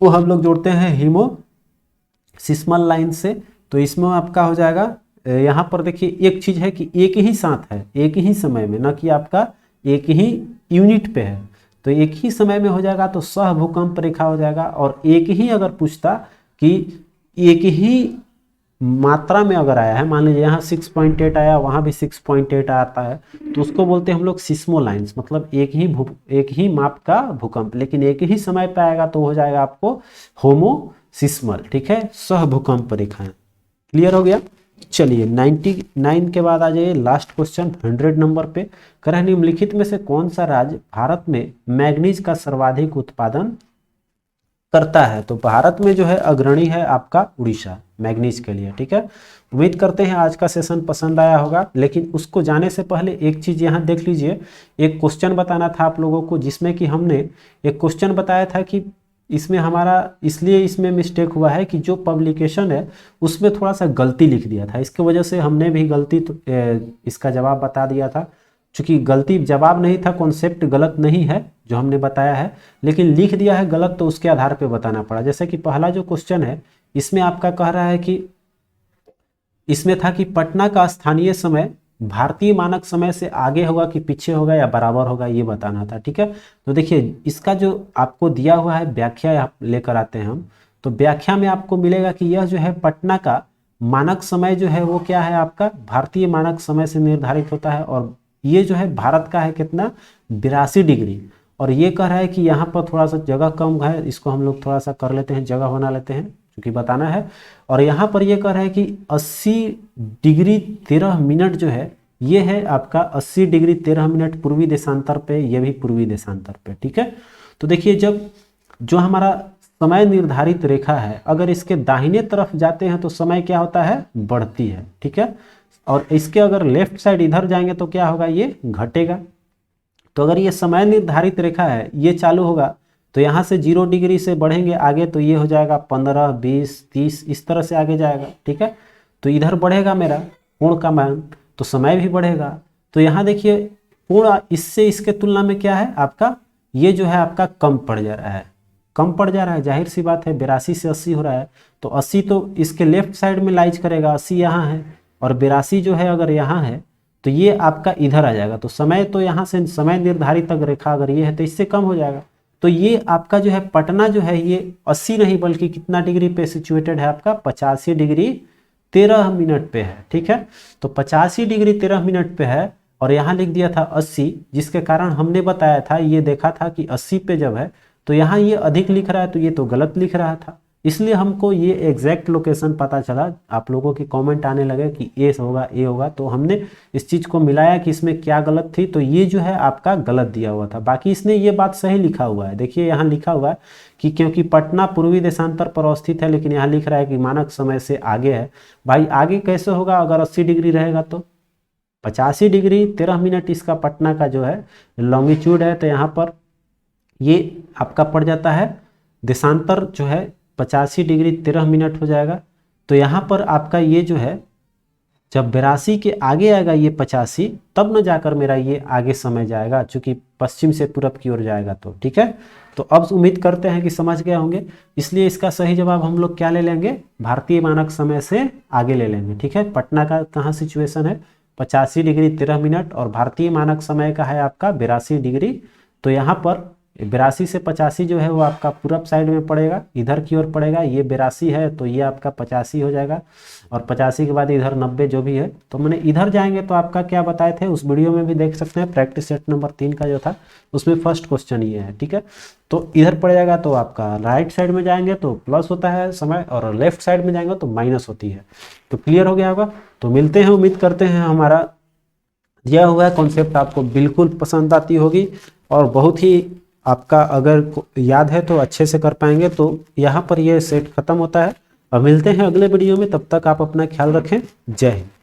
को हम लोग जोड़ते हैं हिमोसिस्मल लाइन से। तो इसमें आपका हो जाएगा, यहाँ पर देखिए एक चीज है कि एक ही साथ है, एक ही समय में, न कि आपका एक ही यूनिट पे है। तो एक ही समय में हो जाएगा तो सह भूकंप रेखा हो जाएगा। और एक ही अगर पूछता कि एक ही मात्रा में अगर आया है, मान लीजिए यहाँ 6.8 आया, वहाँ भी 6.8 आता है, तो उसको बोलते हैं हम लोग सिस्मो लाइन्स, मतलब एक ही माप का भूकंप, लेकिन एक ही समय पे आएगा तो हो जाएगा आपको होमोसिस्मल। ठीक है, सह भूकंप रेखाएं। क्लियर हो गया। चलिए 99 के बाद आ जाइए लास्ट क्वेश्चन 100 नंबर पे। कह रहे हैं निम्नलिखित में से कौन सा राज्य भारत में मैग्नीज का सर्वाधिक उत्पादन करता है। तो भारत में जो है अग्रणी है आपका उड़ीसा मैग्नीज के लिए। ठीक है, उम्मीद करते हैं आज का सेशन पसंद आया होगा, लेकिन उसको जाने से पहले एक चीज यहाँ देख लीजिए। एक क्वेश्चन बताना था आप लोगों को, जिसमें कि हमने एक क्वेश्चन बताया था कि इसमें हमारा इसलिए इसमें मिस्टेक हुआ है कि जो पब्लिकेशन है उसमें थोड़ा सा गलती लिख दिया था, इसकी वजह से हमने भी गलती इसका जवाब बता दिया था। चूंकि गलती जवाब नहीं था, कॉन्सेप्ट गलत नहीं है जो हमने बताया है, लेकिन लिख दिया है गलत, तो उसके आधार पे बताना पड़ा। जैसे कि पहला जो क्वेश्चन है इसमें आपका कह रहा है कि इसमें था कि पटना का स्थानीय समय भारतीय मानक समय से आगे होगा कि पीछे होगा या बराबर होगा, ये बताना था। ठीक है, तो देखिए इसका जो आपको दिया हुआ है व्याख्या आप लेकर आते हैं हम, तो व्याख्या में आपको मिलेगा कि यह जो है पटना का मानक समय जो है वो क्या है आपका भारतीय मानक समय से निर्धारित होता है। और ये जो है भारत का है कितना, 82 डिग्री। और ये कह रहा है कि यहाँ पर थोड़ा सा जगह कम है, इसको हम लोग थोड़ा सा कर लेते हैं, जगह बना लेते हैं क्योंकि बताना है। और यहाँ पर ये कह रहा है कि 80 डिग्री 13 मिनट जो है ये है आपका 80 डिग्री 13 मिनट पूर्वी देशांतर पे, ये भी पूर्वी देशांतर पे। ठीक है, तो देखिए जब जो हमारा समय निर्धारित रेखा है अगर इसके दाहिने तरफ जाते हैं तो समय क्या होता है, बढ़ती है। ठीक है, और इसके अगर लेफ्ट साइड इधर जाएंगे तो क्या होगा, ये घटेगा। तो अगर ये समय निर्धारित रेखा है ये चालू होगा तो यहाँ से 0 डिग्री से बढ़ेंगे आगे तो ये हो जाएगा 15 20 30 इस तरह से आगे जाएगा। ठीक है, तो इधर बढ़ेगा मेरा कोण का मान तो समय भी बढ़ेगा। तो यहाँ देखिए कोण इससे इसके तुलना में क्या है आपका, ये जो है आपका कम पड़ जा रहा है, कम पड़ जा रहा है, जाहिर सी बात है 82 से 80 हो रहा है तो 80 तो इसके लेफ्ट साइड में लाइज करेगा, 80 यहाँ है और 82 जो है अगर यहाँ है तो ये आपका इधर आ जाएगा। तो समय तो यहाँ से समय निर्धारित अगर रेखा अगर ये है तो इससे कम हो जाएगा। तो ये आपका जो है पटना जो है ये 80 नहीं बल्कि कितना डिग्री पे सिचुएटेड है आपका, 85 डिग्री 13 मिनट पे है। ठीक है, तो 85 डिग्री 13 मिनट पे है और यहाँ लिख दिया था 80, जिसके कारण हमने बताया था, ये देखा था कि 80 पे जब है तो यहाँ ये अधिक लिख रहा है तो ये तो गलत लिख रहा था, इसलिए हमको ये एग्जैक्ट लोकेशन पता चला। आप लोगों की कमेंट आने लगे कि ए होगा ए होगा, तो हमने इस चीज़ को मिलाया कि इसमें क्या गलत थी, तो ये जो है आपका गलत दिया हुआ था। बाकी इसने ये बात सही लिखा हुआ है, देखिए यहाँ लिखा हुआ है कि क्योंकि पटना पूर्वी देशांतर पर अवस्थित है, लेकिन यहाँ लिख रहा है कि मानक समय से आगे है। भाई आगे कैसे होगा, अगर 80 डिग्री रहेगा तो 85 डिग्री 13 मिनट इसका पटना का जो है लॉन्गिट्यूड है, तो यहाँ पर ये आपका पड़ जाता है देशांतर जो है 85 डिग्री 13 मिनट हो जाएगा। तो यहाँ पर आपका ये जो है जब 82 के आगे आएगा ये 85, तब न जाकर मेरा ये आगे समय जाएगा, चूंकि पश्चिम से पूरब की ओर जाएगा। तो ठीक है, तो अब उम्मीद करते हैं कि समझ गए होंगे। इसलिए इसका सही जवाब हम लोग क्या ले लेंगे, भारतीय मानक समय से आगे ले लेंगे। ठीक है, पटना का कहाँ सिचुएशन है, 85 डिग्री 13 मिनट, और भारतीय मानक समय का है आपका 82 डिग्री। तो यहाँ पर 82 से 85 जो है वो आपका पूरब साइड में पड़ेगा, इधर की ओर पड़ेगा। ये 82 है तो ये आपका 85 हो जाएगा, और 85 के बाद इधर 90 जो भी है। तो मैंने इधर जाएंगे तो आपका क्या बताए थे, उस वीडियो में भी देख सकते हैं, प्रैक्टिस सेट नंबर 3 का जो था उसमें फर्स्ट क्वेश्चन ये है। ठीक है, तो इधर पड़ जाएगा, तो आपका राइट साइड में जाएंगे तो प्लस होता है समय, और लेफ्ट साइड में जाएंगे तो माइनस होती है। तो क्लियर हो गया होगा। तो मिलते हैं, उम्मीद करते हैं हमारा दिया हुआ है कॉन्सेप्ट आपको बिल्कुल पसंद आती होगी, और बहुत ही आपका अगर याद है तो अच्छे से कर पाएंगे। तो यहाँ पर ये सेट खत्म होता है। अब मिलते हैं अगले वीडियो में, तब तक आप अपना ख्याल रखें। जय हिंद।